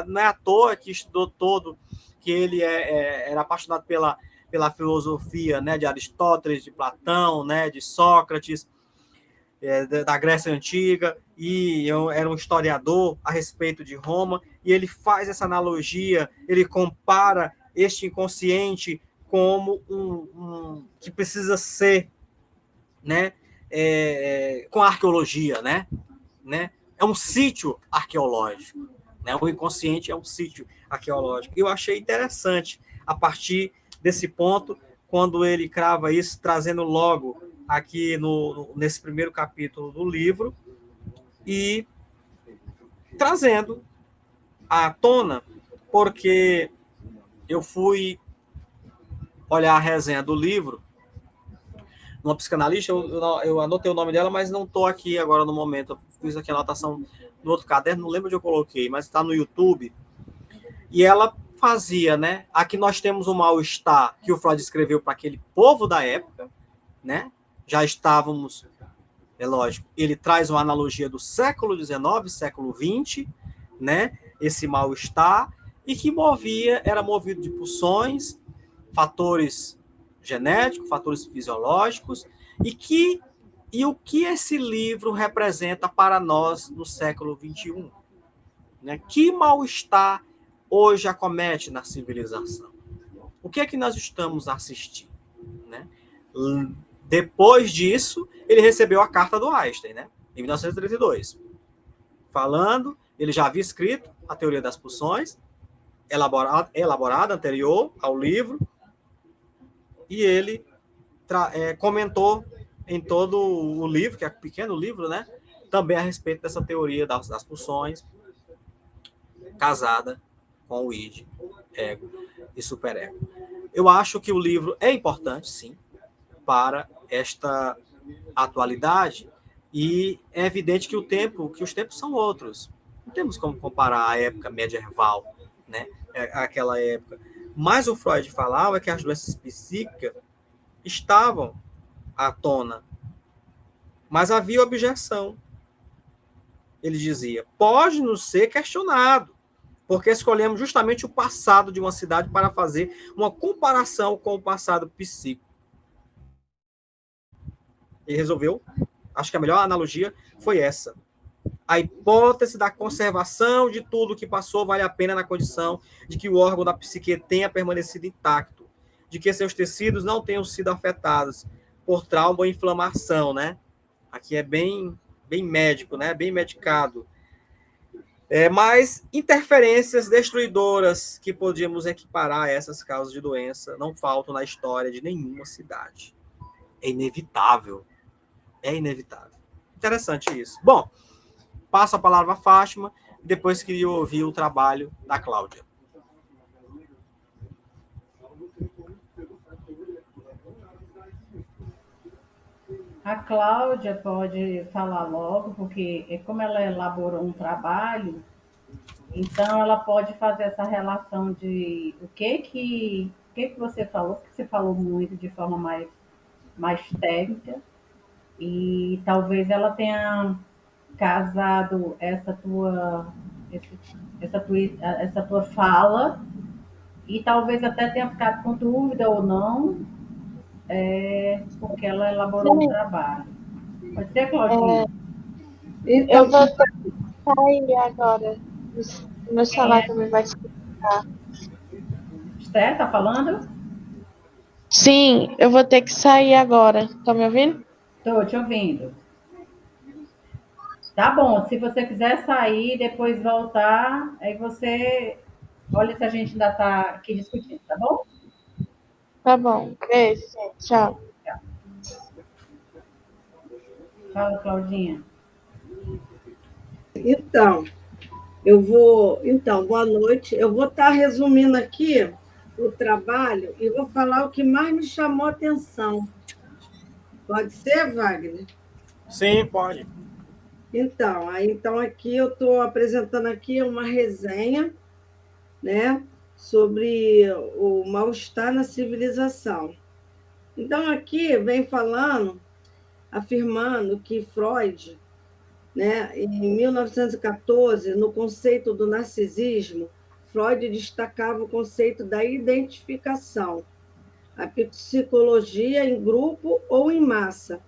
S1: Não é à toa que estudou todo, que ele era apaixonado pela filosofia, né, de Aristóteles, de Platão, né, de Sócrates, da Grécia Antiga, e eu era um historiador a respeito de Roma, e ele faz essa analogia, ele compara este inconsciente como que precisa ser, né, com a arqueologia, né? É um sítio arqueológico, né? O inconsciente é um sítio arqueológico. Eu achei interessante, a partir desse ponto, quando ele crava isso, trazendo logo aqui nesse primeiro capítulo do livro, e trazendo à tona, porque eu fui olhar a resenha do livro, uma psicanalista, eu anotei o nome dela, mas não estou aqui agora no momento, eu fiz aqui a anotação no outro caderno, não lembro onde eu coloquei, mas está no YouTube, e ela fazia, né? Aqui nós temos um mal-estar que o Freud escreveu para aquele povo da época, né? Já estávamos, é lógico, ele traz uma analogia do século XIX, século XX, né? Esse mal-estar, e que era movido de pulsões, fatores genéticos, fatores fisiológicos, e o que esse livro representa para nós no século XXI, né? Que mal-estar hoje acomete na civilização? O que é que nós estamos assistindo, né? Depois disso, ele recebeu a carta do Einstein, né? Em 1932. Falando, ele já havia escrito a teoria das pulsões, elaborada anterior ao livro, e ele comentou em todo o livro, que é um pequeno livro, né? Também a respeito dessa teoria das pulsões, casada com o id, ego e superego. Eu acho que o livro é importante, sim, para esta atualidade, e é evidente que os tempos são outros. Não temos como comparar a época medieval, né, aquela época. Mas o Freud falava que as doenças psíquicas estavam à tona, mas havia objeção. Ele dizia: pode nos ser questionado, porque escolhemos justamente o passado de uma cidade para fazer uma comparação com o passado psíquico. Ele resolveu, acho que a melhor analogia foi essa. A hipótese da conservação de tudo que passou vale a pena na condição de que o órgão da psique tenha permanecido intacto, de que seus tecidos não tenham sido afetados por trauma ou inflamação, né? Aqui é bem médico, né? Bem medicado. Mas interferências destruidoras que podíamos equiparar a essas causas de doença não faltam na história de nenhuma cidade. É inevitável. É inevitável. Interessante isso. Bom, passo a palavra a Fátima, e depois queria ouvir o trabalho da Cláudia.
S2: A Cláudia pode falar logo, porque como ela elaborou um trabalho, então ela pode fazer essa relação de o que você falou, que você falou muito de forma mais técnica, e talvez ela tenha casado essa tua fala, e talvez até tenha ficado com dúvida ou não, porque ela elaborou um trabalho. Pode ser, Claudinha?
S3: Então,
S4: Eu vou ter que sair agora. O meu celular também vai escutar.
S2: Esté, tá falando?
S4: Sim, eu vou ter que sair agora. Tá me ouvindo?
S2: Tô te ouvindo. Tá bom, se você quiser sair e depois voltar, aí você olha se a gente ainda tá aqui discutindo, tá bom?
S4: Tá bom. Beijo, gente. Tchau.
S2: Fala, Claudinha.
S3: então, boa noite. Eu vou estar resumindo aqui o trabalho e vou falar o que mais me chamou a atenção. Pode ser, Wagner?
S1: Sim, pode.
S3: Então aqui eu estou apresentando aqui uma resenha, né, sobre o mal-estar na civilização. Então, aqui vem falando, afirmando que Freud, né, em 1914, no conceito do narcisismo, Freud destacava o conceito da identificação, a psicologia em grupo ou em massa,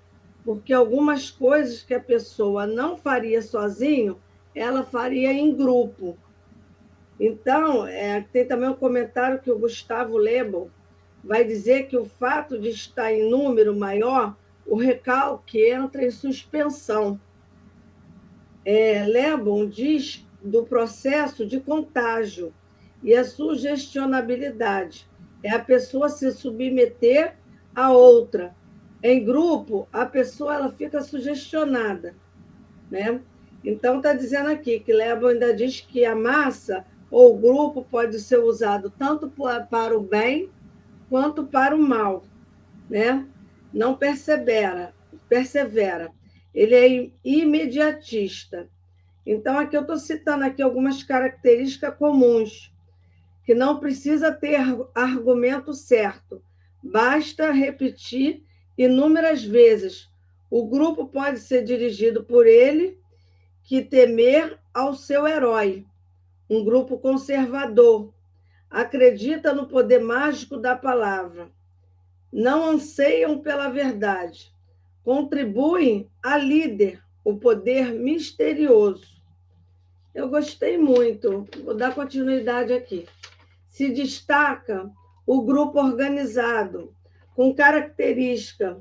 S3: porque algumas coisas que a pessoa não faria sozinho, ela faria em grupo. Então, tem também um comentário que o Gustavo Lebel vai dizer que o fato de estar em número maior, o recalque entra em suspensão. Lebel diz do processo de contágio e a sugestionabilidade. É a pessoa se submeter a outra. Em grupo, a pessoa ela fica sugestionada, né? Então, está dizendo aqui que Lebel ainda diz que a massa ou o grupo pode ser usado tanto para o bem quanto para o mal, né? Não persevera. Ele é imediatista. Então, aqui eu estou citando aqui algumas características comuns, que não precisa ter argumento certo, basta repetir inúmeras vezes. O grupo pode ser dirigido por ele, que temer ao seu herói. Um grupo conservador, acredita no poder mágico da palavra, não anseiam pela verdade, contribuem a líder, o poder misterioso. Eu gostei muito, vou dar continuidade aqui. Se destaca o grupo organizado, com característica,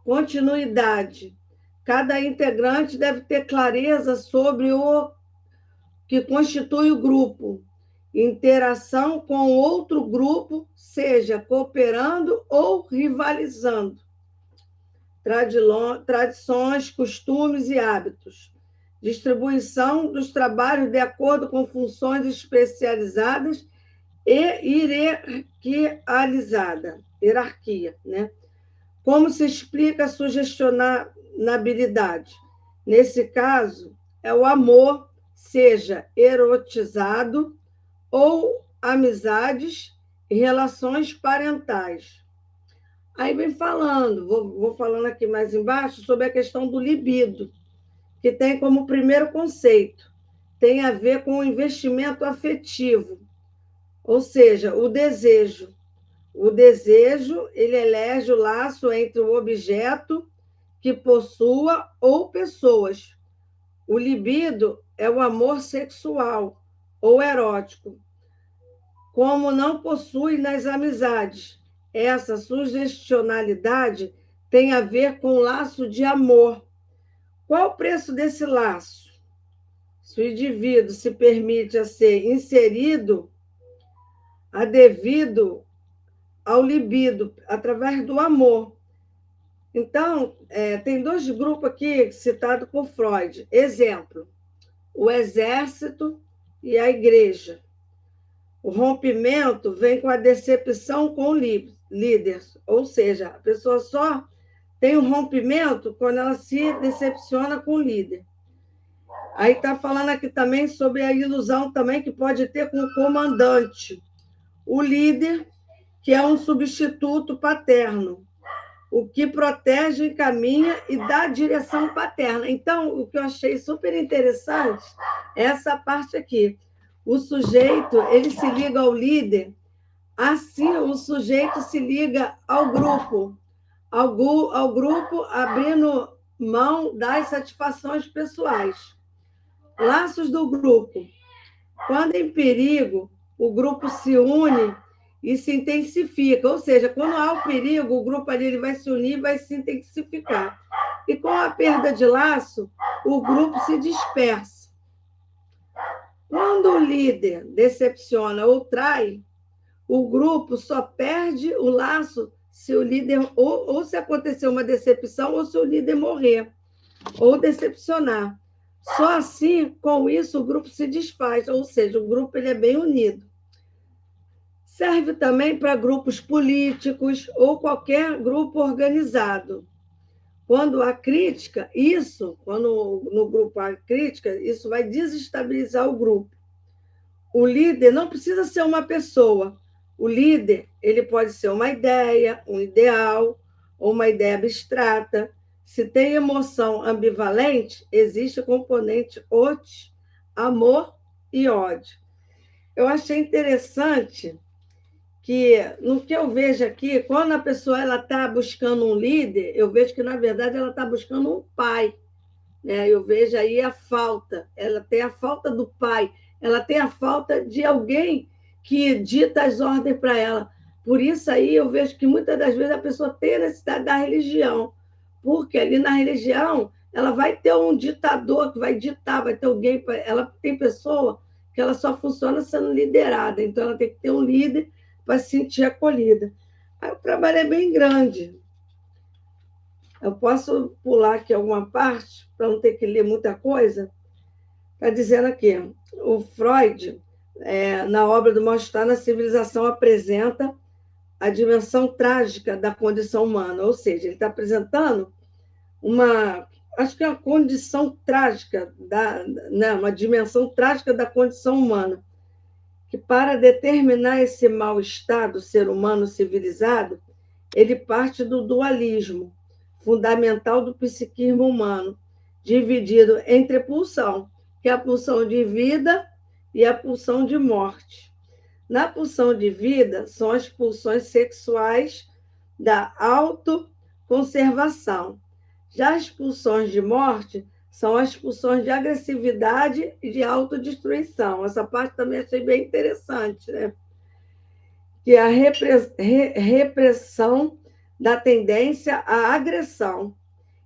S3: continuidade. Cada integrante deve ter clareza sobre o que constitui o grupo, interação com outro grupo, seja cooperando ou rivalizando. tradições, costumes e hábitos. Distribuição dos trabalhos de acordo com funções especializadas e hierarquia, né? Como se explica a sugestionabilidade? Nesse caso, é o amor, seja erotizado ou amizades e relações parentais. Aí vem falando, vou falando aqui mais embaixo, sobre a questão do libido, que tem como primeiro conceito, tem a ver com o investimento afetivo, ou seja, o desejo. O desejo, ele elege o laço entre o objeto que possua ou pessoas. O libido é o amor sexual ou erótico, como não possui nas amizades. Essa sugestionalidade tem a ver com o laço de amor. Qual o preço desse laço? Se o indivíduo se permite a ser inserido devido ao libido, através do amor. Então, tem dois grupos aqui citados por Freud. Exemplo, o exército e a igreja. O rompimento vem com a decepção com o líder, ou seja, a pessoa só tem um rompimento quando ela se decepciona com o líder. Aí está falando aqui também sobre a ilusão também que pode ter com o comandante. O líder, que é um substituto paterno, o que protege, encaminha e dá direção paterna. Então, o que eu achei super interessante é essa parte aqui. O sujeito, ele se liga ao líder, assim o sujeito se liga ao grupo abrindo mão das satisfações pessoais. Laços do grupo. Quando em perigo, o grupo se une e se intensifica, ou seja, quando há o perigo, o grupo ali ele vai se unir e vai se intensificar. E com a perda de laço, o grupo se dispersa. Quando o líder decepciona ou trai, o grupo só perde o laço se o líder, ou se acontecer uma decepção, ou se o líder morrer, ou decepcionar. Só assim, com isso, o grupo se desfaz, ou seja, o grupo ele é bem unido. Serve também para grupos políticos ou qualquer grupo organizado. Quando há crítica, quando no grupo há crítica, isso vai desestabilizar o grupo. O líder não precisa ser uma pessoa. O líder, ele pode ser uma ideia, um ideal, ou uma ideia abstrata. Se tem emoção ambivalente, existe o componente amor e ódio. Eu achei interessante que, no que eu vejo aqui, quando a pessoa está buscando um líder, eu vejo que, na verdade, ela está buscando um pai. Né? Eu vejo aí a falta. Ela tem a falta do pai. Ela tem a falta de alguém que dita as ordens para ela. Por isso aí eu vejo que, muitas das vezes, a pessoa tem a necessidade da religião. Porque ali na religião, ela vai ter um ditador que vai ditar, vai ter alguém... Ela tem pessoa que ela só funciona sendo liderada. Então, ela tem que ter um líder para se sentir acolhida. Aí o trabalho é bem grande. Eu posso pular aqui alguma parte, para não ter que ler muita coisa? Está dizendo aqui, o Freud, na obra do Mal-Estar na Civilização, apresenta a dimensão trágica da condição humana, ou seja, ele está apresentando acho que é uma condição trágica, uma dimensão trágica da condição humana, que para determinar esse mal-estar do ser humano civilizado, ele parte do dualismo fundamental do psiquismo humano, dividido entre pulsão, que é a pulsão de vida e a pulsão de morte. Na pulsão de vida, são as pulsões sexuais da autoconservação. Já as pulsões de morte são as pulsões de agressividade e de autodestruição. Essa parte também achei bem interessante, né? Que é a repressão da tendência à agressão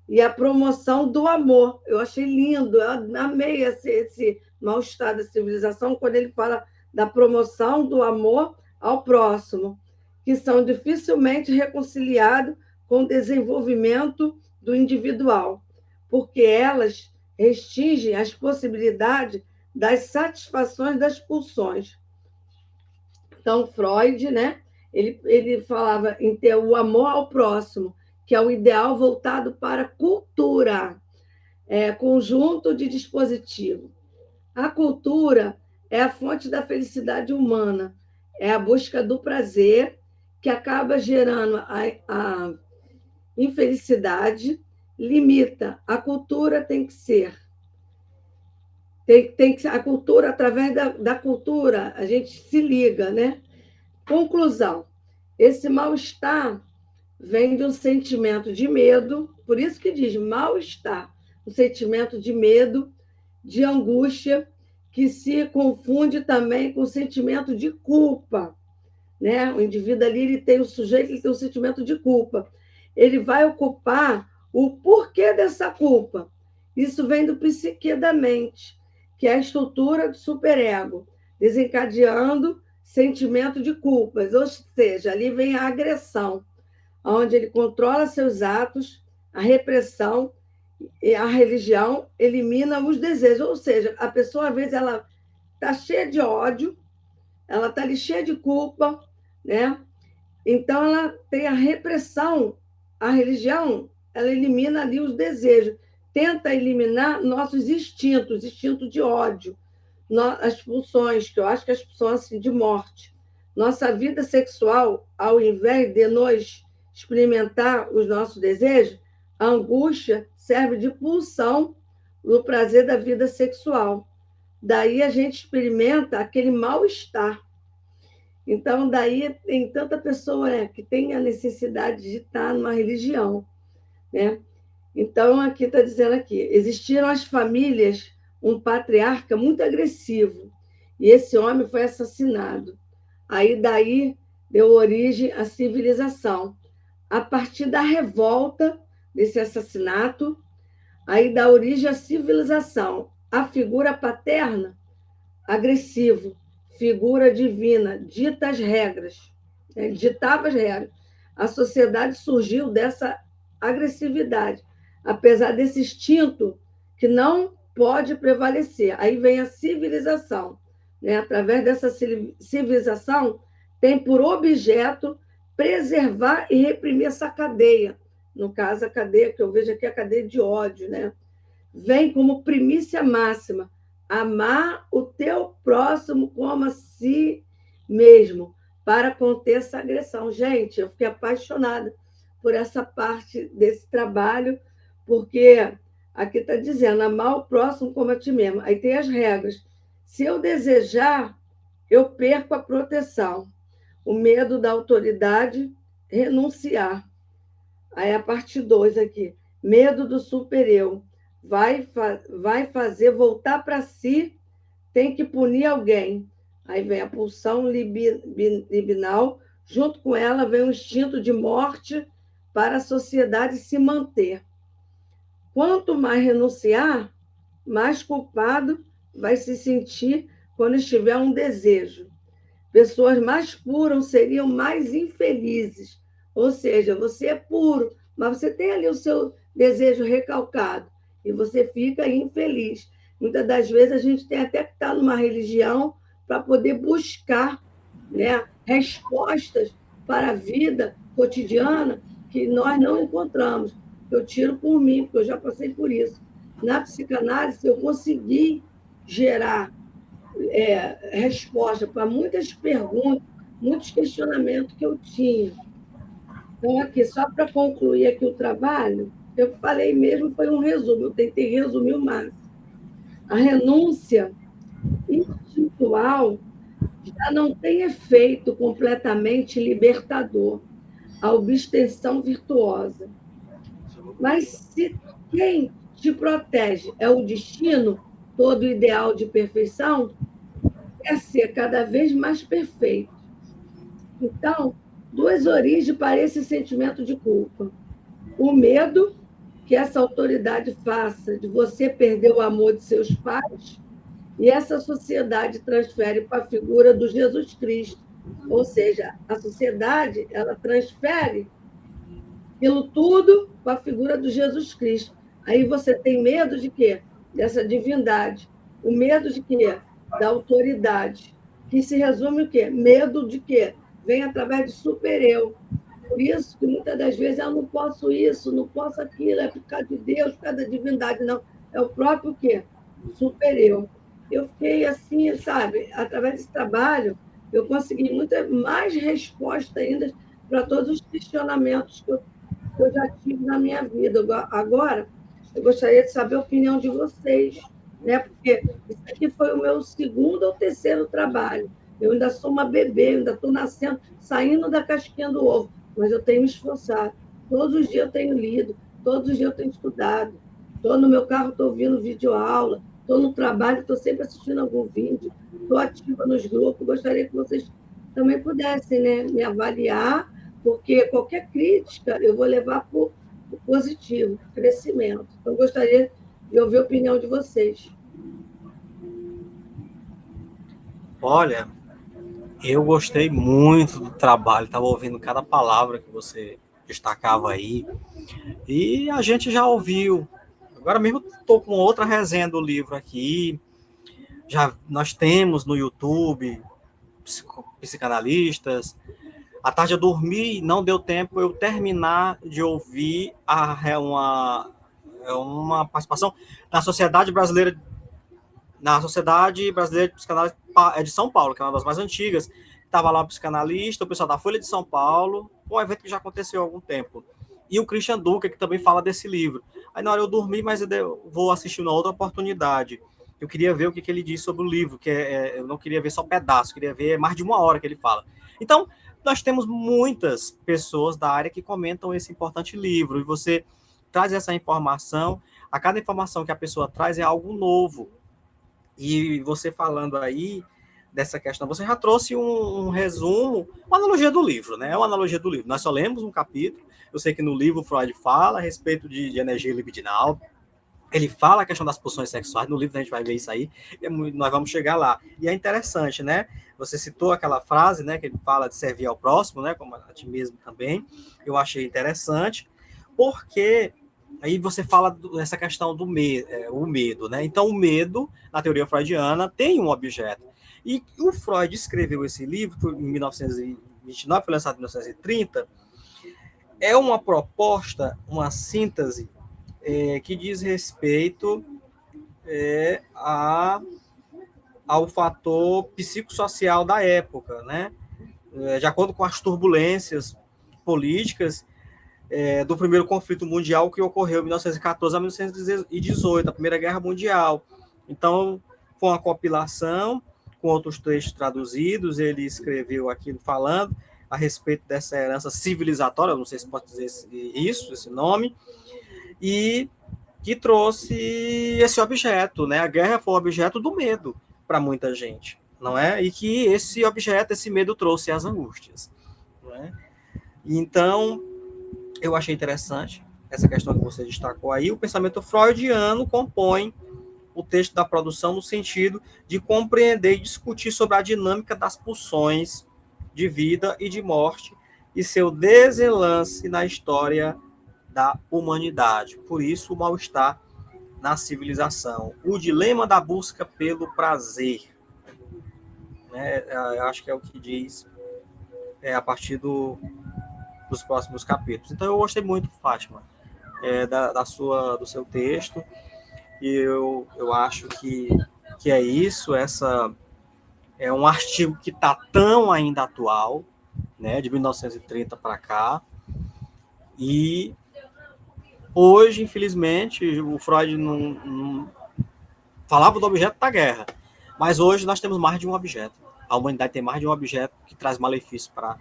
S3: e a promoção do amor. Eu achei lindo, eu amei esse mal-estar da civilização, quando ele fala da promoção do amor ao próximo, que são dificilmente reconciliados com o desenvolvimento do individual, porque elas restringem as possibilidades das satisfações das pulsões. Então, Freud, né, ele falava em ter o amor ao próximo, que é o ideal voltado para a cultura, conjunto de dispositivo. A cultura é a fonte da felicidade humana, é a busca do prazer que acaba gerando a infelicidade, limita. A cultura tem que ser. A cultura, através da cultura, a gente se liga, né? Conclusão: esse mal-estar vem de um sentimento de medo, por isso que diz mal-estar, um sentimento de medo, de angústia, que se confunde também com o sentimento de culpa, né? O indivíduo ali, o sujeito ele tem um sentimento de culpa. Ele vai ocupar o porquê dessa culpa. Isso vem do psique da mente, que é a estrutura do superego, desencadeando sentimento de culpas, ou seja, ali vem a agressão, onde ele controla seus atos, a repressão e a religião elimina os desejos, ou seja, a pessoa às vezes ela está cheia de ódio, ela está ali cheia de culpa, né? Então ela tem a repressão, a religião, ela elimina ali os desejos, tenta eliminar nossos instintos, instinto de ódio, as pulsões, que eu acho que as pulsões assim, de morte. Nossa vida sexual, ao invés de nós experimentar os nossos desejos, a angústia serve de pulsão no prazer da vida sexual. Daí a gente experimenta aquele mal-estar. Então, daí tem tanta pessoa, né, que tem a necessidade de estar numa religião, né? Então, aqui está dizendo aqui, existiram as famílias, um patriarca muito agressivo, e esse homem foi assassinado. Aí, daí, deu origem à civilização. A partir da revolta desse assassinato, aí dá origem à civilização. A figura paterna, agressivo, figura divina, dita as regras, né? Ditava as regras. A sociedade surgiu dessa agressividade, apesar desse instinto que não pode prevalecer. Aí vem a civilização, né? Através dessa civilização, tem por objeto preservar e reprimir essa cadeia. No caso, a cadeia que eu vejo aqui é a cadeia de ódio, né? Vem como primícia máxima, amar o teu próximo como a si mesmo, para conter essa agressão. Gente, eu fiquei apaixonada por essa parte desse trabalho, porque aqui está dizendo, amar o próximo como a ti mesmo. Aí tem as regras. Se eu desejar, eu perco a proteção. O medo da autoridade, renunciar. Aí a parte 2 aqui. Medo do super-eu. Vai fazer voltar para si, tem que punir alguém. Aí vem a pulsão libinal, junto com ela vem o instinto de morte para a sociedade se manter. Quanto mais renunciar, mais culpado vai se sentir quando estiver um desejo. Pessoas mais puras seriam mais infelizes. Ou seja, você é puro, mas você tem ali o seu desejo recalcado e você fica infeliz. Muitas das vezes a gente tem até que estar numa religião para poder buscar, né, respostas para a vida cotidiana que nós não encontramos. Eu tiro por mim, porque eu já passei por isso. Na psicanálise, eu consegui gerar resposta para muitas perguntas, muitos questionamentos que eu tinha. Então, aqui, só para concluir aqui o trabalho, eu falei mesmo, foi um resumo, eu tentei resumir o máximo. A renúncia instintual já não tem efeito completamente libertador, a abstenção virtuosa. Mas se quem te protege é o destino, todo ideal de perfeição, quer ser cada vez mais perfeito. Então, duas origens para esse sentimento de culpa. O medo que essa autoridade faça de você perder o amor de seus pais, e essa sociedade transfere para a figura do Jesus Cristo. Ou seja, a sociedade ela transfere Aquilo tudo com a figura do Jesus Cristo. Aí você tem medo de quê? Dessa divindade. O medo de quê? Da autoridade. Que se resume o quê? Medo de quê? Vem através de super-eu. Por isso que muitas das vezes eu não posso isso, não posso aquilo, é por causa de Deus, por causa da divindade, não. É o próprio quê? Super-eu. Eu fiquei assim, sabe? Através desse trabalho, eu consegui muita mais resposta ainda para todos os questionamentos que eu já tive na minha vida. Agora, eu gostaria de saber a opinião de vocês, né? Porque isso aqui foi o meu segundo ou terceiro trabalho. Eu ainda sou uma bebê, eu ainda estou nascendo, saindo da casquinha do ovo, mas eu tenho me esforçado. Todos os dias eu tenho lido, todos os dias eu tenho estudado. Estou no meu carro, estou ouvindo videoaula, estou no trabalho, estou sempre assistindo algum vídeo, estou ativa nos grupos. Gostaria que vocês também pudessem, né, me avaliar, porque qualquer crítica eu vou levar para o positivo, crescimento. Então, gostaria de ouvir a opinião de vocês.
S1: Olha, eu gostei muito do trabalho, estava ouvindo cada palavra que você destacava aí, e a gente já ouviu. Agora mesmo estou com outra resenha do livro aqui. Já nós temos no YouTube psicanalistas. À tarde eu dormi, não deu tempo eu terminar de ouvir uma participação na Sociedade Brasileira de Psicanálise de São Paulo, que é uma das mais antigas. Estava lá o psicanalista, o pessoal da Folha de São Paulo, um evento que já aconteceu há algum tempo. E o Christian Duca, que também fala desse livro. Aí na hora eu dormi, mas eu vou assistir uma outra oportunidade. Eu queria ver o que ele diz sobre o livro, que eu não queria ver só pedaço, queria ver mais de uma hora que ele fala. Então, nós temos muitas pessoas da área que comentam esse importante livro, e você traz essa informação, a cada informação que a pessoa traz é algo novo. E você falando aí dessa questão, você já trouxe um resumo, uma analogia do livro, né? É uma analogia do livro. Nós só lemos um capítulo. Eu sei que no livro Freud fala a respeito de energia libidinal. Ele fala a questão das pulsões sexuais. No livro a gente vai ver isso aí. E nós vamos chegar lá. E é interessante, né? Você citou aquela frase, né? Que ele fala de servir ao próximo, né? Como a ti mesmo também. Eu achei interessante, porque aí você fala dessa questão do o medo, né? Então, o medo, na teoria freudiana, tem um objeto. E o Freud escreveu esse livro em 1929, foi lançado em 1930. É uma proposta, uma síntese que diz respeito ao fator psicossocial da época, né? De acordo com as turbulências políticas do primeiro conflito mundial que ocorreu em 1914 a 1918, a Primeira Guerra Mundial. Então, foi uma compilação com outros textos traduzidos, ele escreveu aquilo falando a respeito dessa herança civilizatória, não sei se pode dizer esse nome, e que trouxe esse objeto, né? A guerra foi o objeto do medo para muita gente, não é? E que esse objeto, esse medo trouxe as angústias, não é? Então, eu achei interessante essa questão que você destacou aí. O pensamento freudiano compõe o texto da produção no sentido de compreender e discutir sobre a dinâmica das pulsões de vida e de morte e seu desenlace na história da humanidade. Por isso, o mal-estar na civilização. O dilema da busca pelo prazer. Né? Eu acho que é o que diz a partir dos próximos capítulos. Então, eu gostei muito, Fátima, do seu texto, e eu acho que é isso. Essa é um artigo que está tão ainda atual, né, de 1930 para cá, e hoje, infelizmente, o Freud não falava do objeto da guerra, mas hoje nós temos mais de um objeto. A humanidade tem mais de um objeto que traz malefício para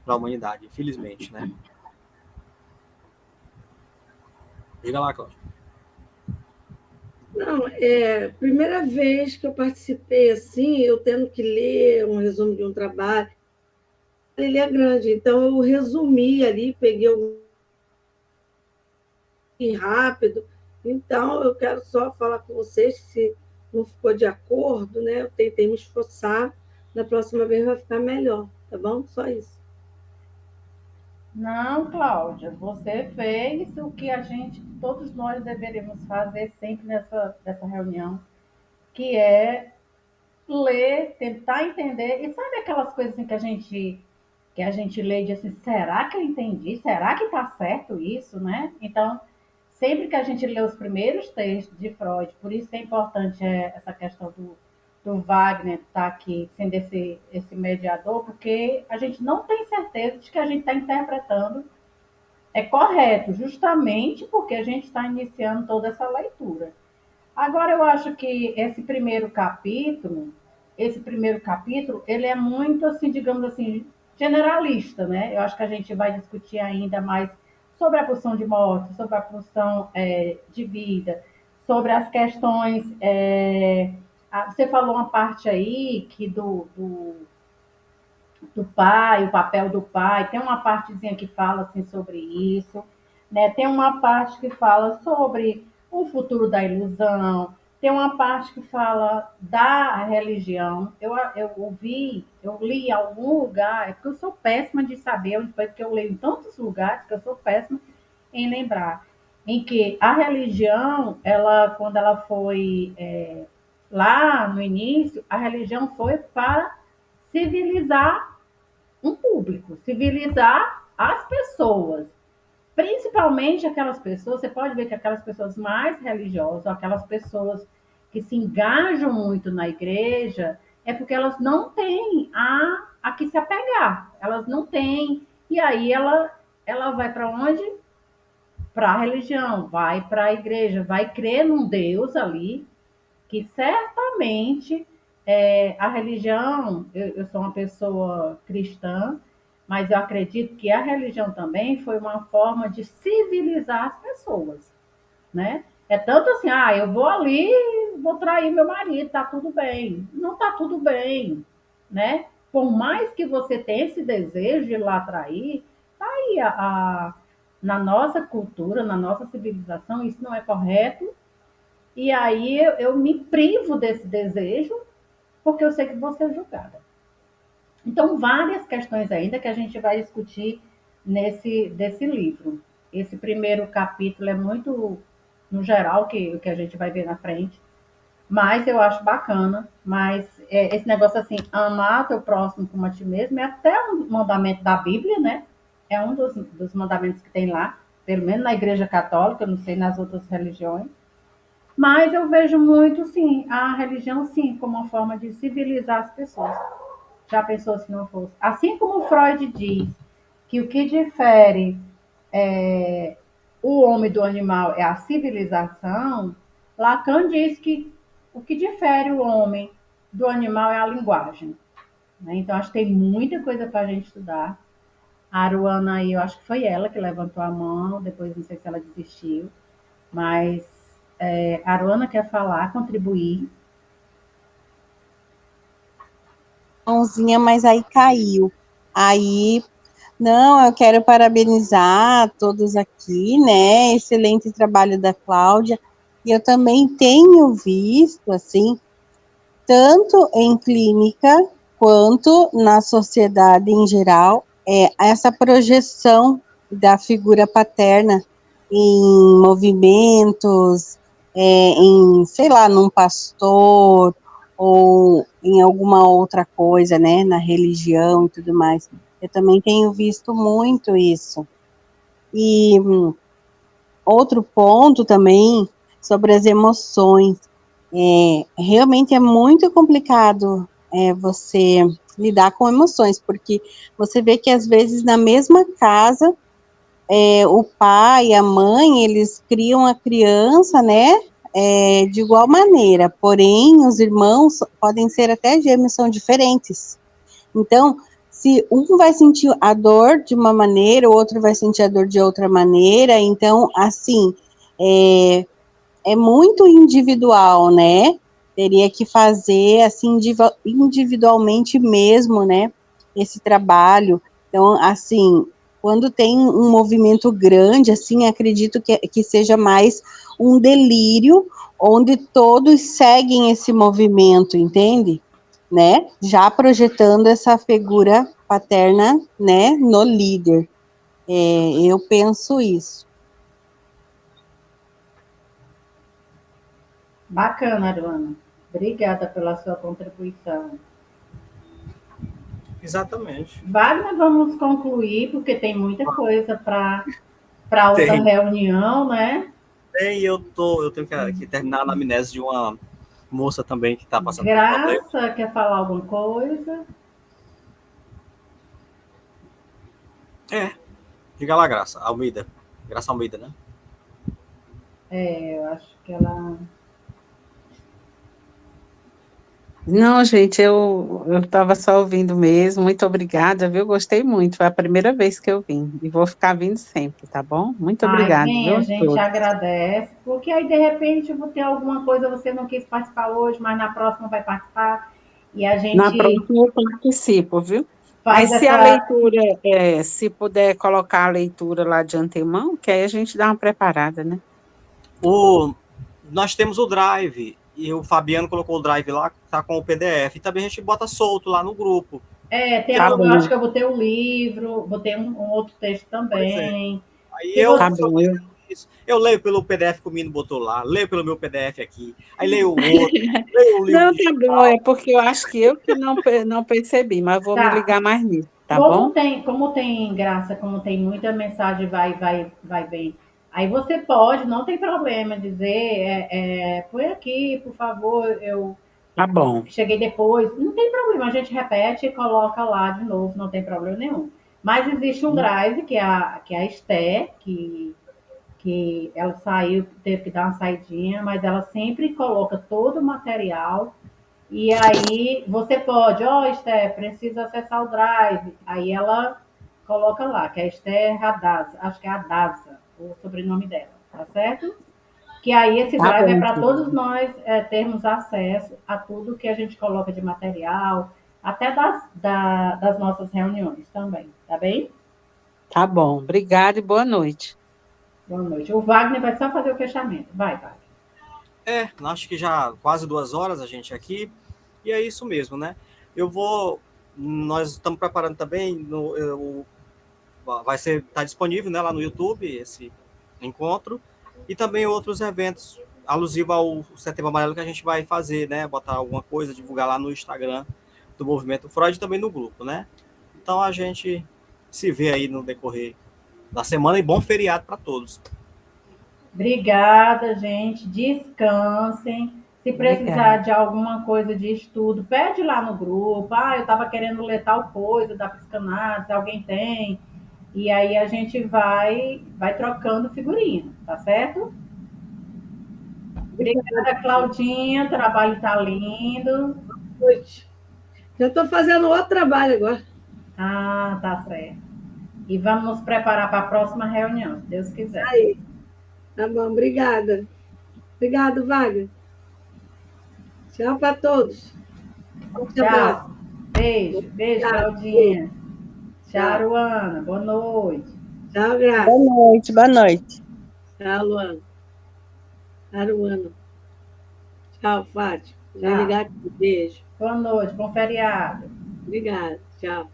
S1: a humanidade, infelizmente, né? Diga lá, Cláudia.
S3: Não, primeira vez que eu participei assim, eu tendo que ler um resumo de um trabalho, ele é grande, então eu resumi ali, peguei rápido. Então, eu quero só falar com vocês que se não ficou de acordo, né? Eu tentei me esforçar, na próxima vez vai ficar melhor, tá bom? Só isso.
S2: Não, Cláudia, você fez o que a gente, todos nós deveríamos fazer sempre nessa reunião, que é ler, tentar entender, e sabe aquelas coisas assim que a gente lê e diz assim, será que eu entendi? Será que está certo isso, né? Então, sempre que a gente lê os primeiros textos de Freud, por isso que é importante essa questão do Wagner estar aqui sendo esse mediador, porque a gente não tem certeza de que a gente está interpretando é correto, justamente porque a gente está iniciando toda essa leitura. Agora, eu acho que esse primeiro capítulo, ele é muito, assim, digamos assim, generalista, né? Eu acho que a gente vai discutir ainda mais sobre a pulsão de morte, sobre a pulsão de vida, sobre as questões. Você falou uma parte aí que do pai, o papel do pai, tem uma partezinha que fala assim sobre isso, né? Tem uma parte que fala sobre o futuro da ilusão, tem uma parte que fala da religião. Eu li em algum lugar, é porque eu sou péssima de saber onde foi, porque eu leio em tantos lugares que eu sou péssima em lembrar, em que a religião, quando ela foi lá no início, a religião foi para civilizar um público, civilizar as pessoas, principalmente aquelas pessoas, você pode ver que aquelas pessoas mais religiosas, aquelas pessoas que se engajam muito na igreja, é porque elas não têm a que se apegar, elas não têm, e aí ela vai para onde? Para a religião, vai para a igreja, vai crer num Deus ali, que certamente a religião, eu sou uma pessoa cristã, mas eu acredito que a religião também foi uma forma de civilizar as pessoas, né? É tanto assim, eu vou ali, vou trair meu marido, tá tudo bem. Não tá tudo bem, né? Por mais que você tenha esse desejo de ir lá trair, tá aí na nossa cultura, na nossa civilização, isso não é correto, e aí eu me privo desse desejo, porque eu sei que vou ser julgada. Então, várias questões ainda que a gente vai discutir desse livro. Esse primeiro capítulo é muito, no geral, o que a gente vai ver na frente, mas eu acho bacana. Mas esse negócio assim, amar teu próximo como a ti mesmo, é até um mandamento da Bíblia, né? É um dos mandamentos que tem lá, pelo menos na Igreja Católica, eu não sei nas outras religiões. Mas eu vejo muito, sim, a religião, sim, como uma forma de civilizar as pessoas. Já pensou se não fosse? Assim como Freud diz que o que difere o homem do animal é a civilização, Lacan diz que o que difere o homem do animal é a linguagem, né? Então, acho que tem muita coisa para a gente estudar. A Aruana aí, eu acho que foi ela que levantou a mão, depois não sei se ela desistiu, mas a Aruana quer falar, contribuir.
S6: Mãozinha, mas aí caiu. Aí, não, eu quero parabenizar todos aqui, né? Excelente trabalho da Cláudia. E eu também tenho visto, assim, tanto em clínica quanto na sociedade em geral, essa projeção da figura paterna em movimentos, em, sei lá, num pastor ou em alguma outra coisa, né, na religião e tudo mais. Eu também tenho visto muito isso. E outro ponto também sobre as emoções. Realmente é muito complicado você lidar com emoções, porque você vê que às vezes na mesma casa o pai e a mãe, eles criam a criança, né, de igual maneira, porém os irmãos podem ser até gêmeos, são diferentes. Então, se um vai sentir a dor de uma maneira, o outro vai sentir a dor de outra maneira, então, assim, é muito individual, né? Teria que fazer, assim, individualmente mesmo, né, esse trabalho. Então, assim, quando tem um movimento grande, assim, acredito que seja mais um delírio, onde todos seguem esse movimento, entende? Né? Já projetando essa figura paterna, né, no líder. Eu penso isso.
S2: Bacana, Aruana. Obrigada pela sua contribuição.
S1: Exatamente.
S2: Wagner, vamos concluir, porque tem muita coisa para outra
S1: Tem.
S2: reunião, né?
S1: Eu tenho que terminar a anamnese de uma moça também que está passando por problema.
S2: Graça, quer falar alguma coisa?
S1: Diga lá, Graça Almeida. Graça Almeida, né?
S2: Eu acho que ela.
S5: Não, gente, eu estava só ouvindo mesmo. Muito obrigada, viu? Gostei muito. Foi a primeira vez que eu vim. E vou ficar vindo sempre, tá bom? Muito
S2: Ai,
S5: obrigada,
S2: vem,
S5: viu,
S2: a
S5: a
S2: gente
S5: todos.
S2: agradece, porque aí de repente vou ter alguma coisa, você não quis participar hoje, mas na próxima vai participar, e a
S5: Na
S2: gente
S5: próxima eu participo, viu?
S2: faz
S5: Mas se a
S2: essa.
S5: leitura, se puder colocar a leitura lá de antemão, que aí a gente dá uma preparada, né?
S1: Nós temos o Drive, e o Fabiano colocou o Drive lá, tá com o PDF. E também a gente bota solto lá no grupo.
S5: Tá
S2: Eu acho
S5: bom,
S2: que eu botei um livro, botei um outro texto
S1: Pois é.
S2: também.
S1: Aí
S2: Se
S1: eu
S5: tá
S2: você,
S1: sou
S5: bom.
S1: isso. Eu leio pelo PDF que o Mino botou lá, leio pelo meu PDF aqui, aí leio o outro, leio o livro
S5: Não, tá bom,
S1: digital.
S5: é porque eu acho que eu que não percebi, mas vou me
S2: tá.
S5: ligar mais nisso, tá bom?
S2: Como tem graça, como tem muita mensagem, vai bem. Aí você pode, não tem problema, dizer, põe aqui, por favor, eu
S5: Tá bom,
S2: cheguei depois. Não tem problema, a gente repete e coloca lá de novo, não tem problema nenhum. Mas existe um drive, que é a Esté, que ela saiu, teve que dar uma saidinha, mas ela sempre coloca todo o material. E aí você pode, Esté, precisa acessar o Drive. Aí ela coloca lá, que é Esté Radassa, acho que é Adassa, o sobrenome dela, tá certo? Que aí esse
S5: tá
S2: Drive é
S5: bom,
S2: para todos
S5: querido.
S2: nós termos acesso a tudo que a gente coloca de material, até das nossas reuniões também, tá bem?
S5: Tá bom. Obrigada e boa noite.
S2: Boa noite. O Wagner vai só fazer o fechamento. Vai, Wagner.
S1: Acho que já quase 2 horas a gente aqui, e é isso mesmo, né? Nós estamos preparando também, tá disponível, né, lá no YouTube esse encontro, e também outros eventos alusivos ao Setembro Amarelo que a gente vai fazer, né? Botar alguma coisa, divulgar lá no Instagram do Movimento Freud e também no grupo, né? Então a gente se vê aí no decorrer da semana e bom feriado para todos.
S2: Obrigada, gente. Descansem. Se precisar
S5: Obrigada.
S2: de alguma coisa de estudo, pede lá no grupo. Eu estava querendo ler tal coisa da psicanálise, alguém tem. E aí a gente vai trocando figurinha, tá certo? Obrigada, Claudinha. O trabalho está lindo.
S3: Noite. Já estou fazendo outro trabalho agora.
S2: Tá certo. E vamos nos preparar para a próxima reunião, se Deus quiser.
S3: Aí. Tá bom, obrigada. Obrigado, Wagner. Tchau para todos. Forte abraço.
S2: Tchau. Beijo,
S3: Tchau.
S2: Claudinha. Tchau,
S3: Tchau.
S2: Luana. Boa noite.
S3: Tchau,
S6: Boa
S3: Graça.
S6: noite, boa noite.
S3: Tchau, Luana. Aruana. Tchau, Fátima. Já
S2: Tchau.
S3: ligar aqui. Beijo.
S2: Boa noite, bom feriado.
S3: Obrigada. Tchau.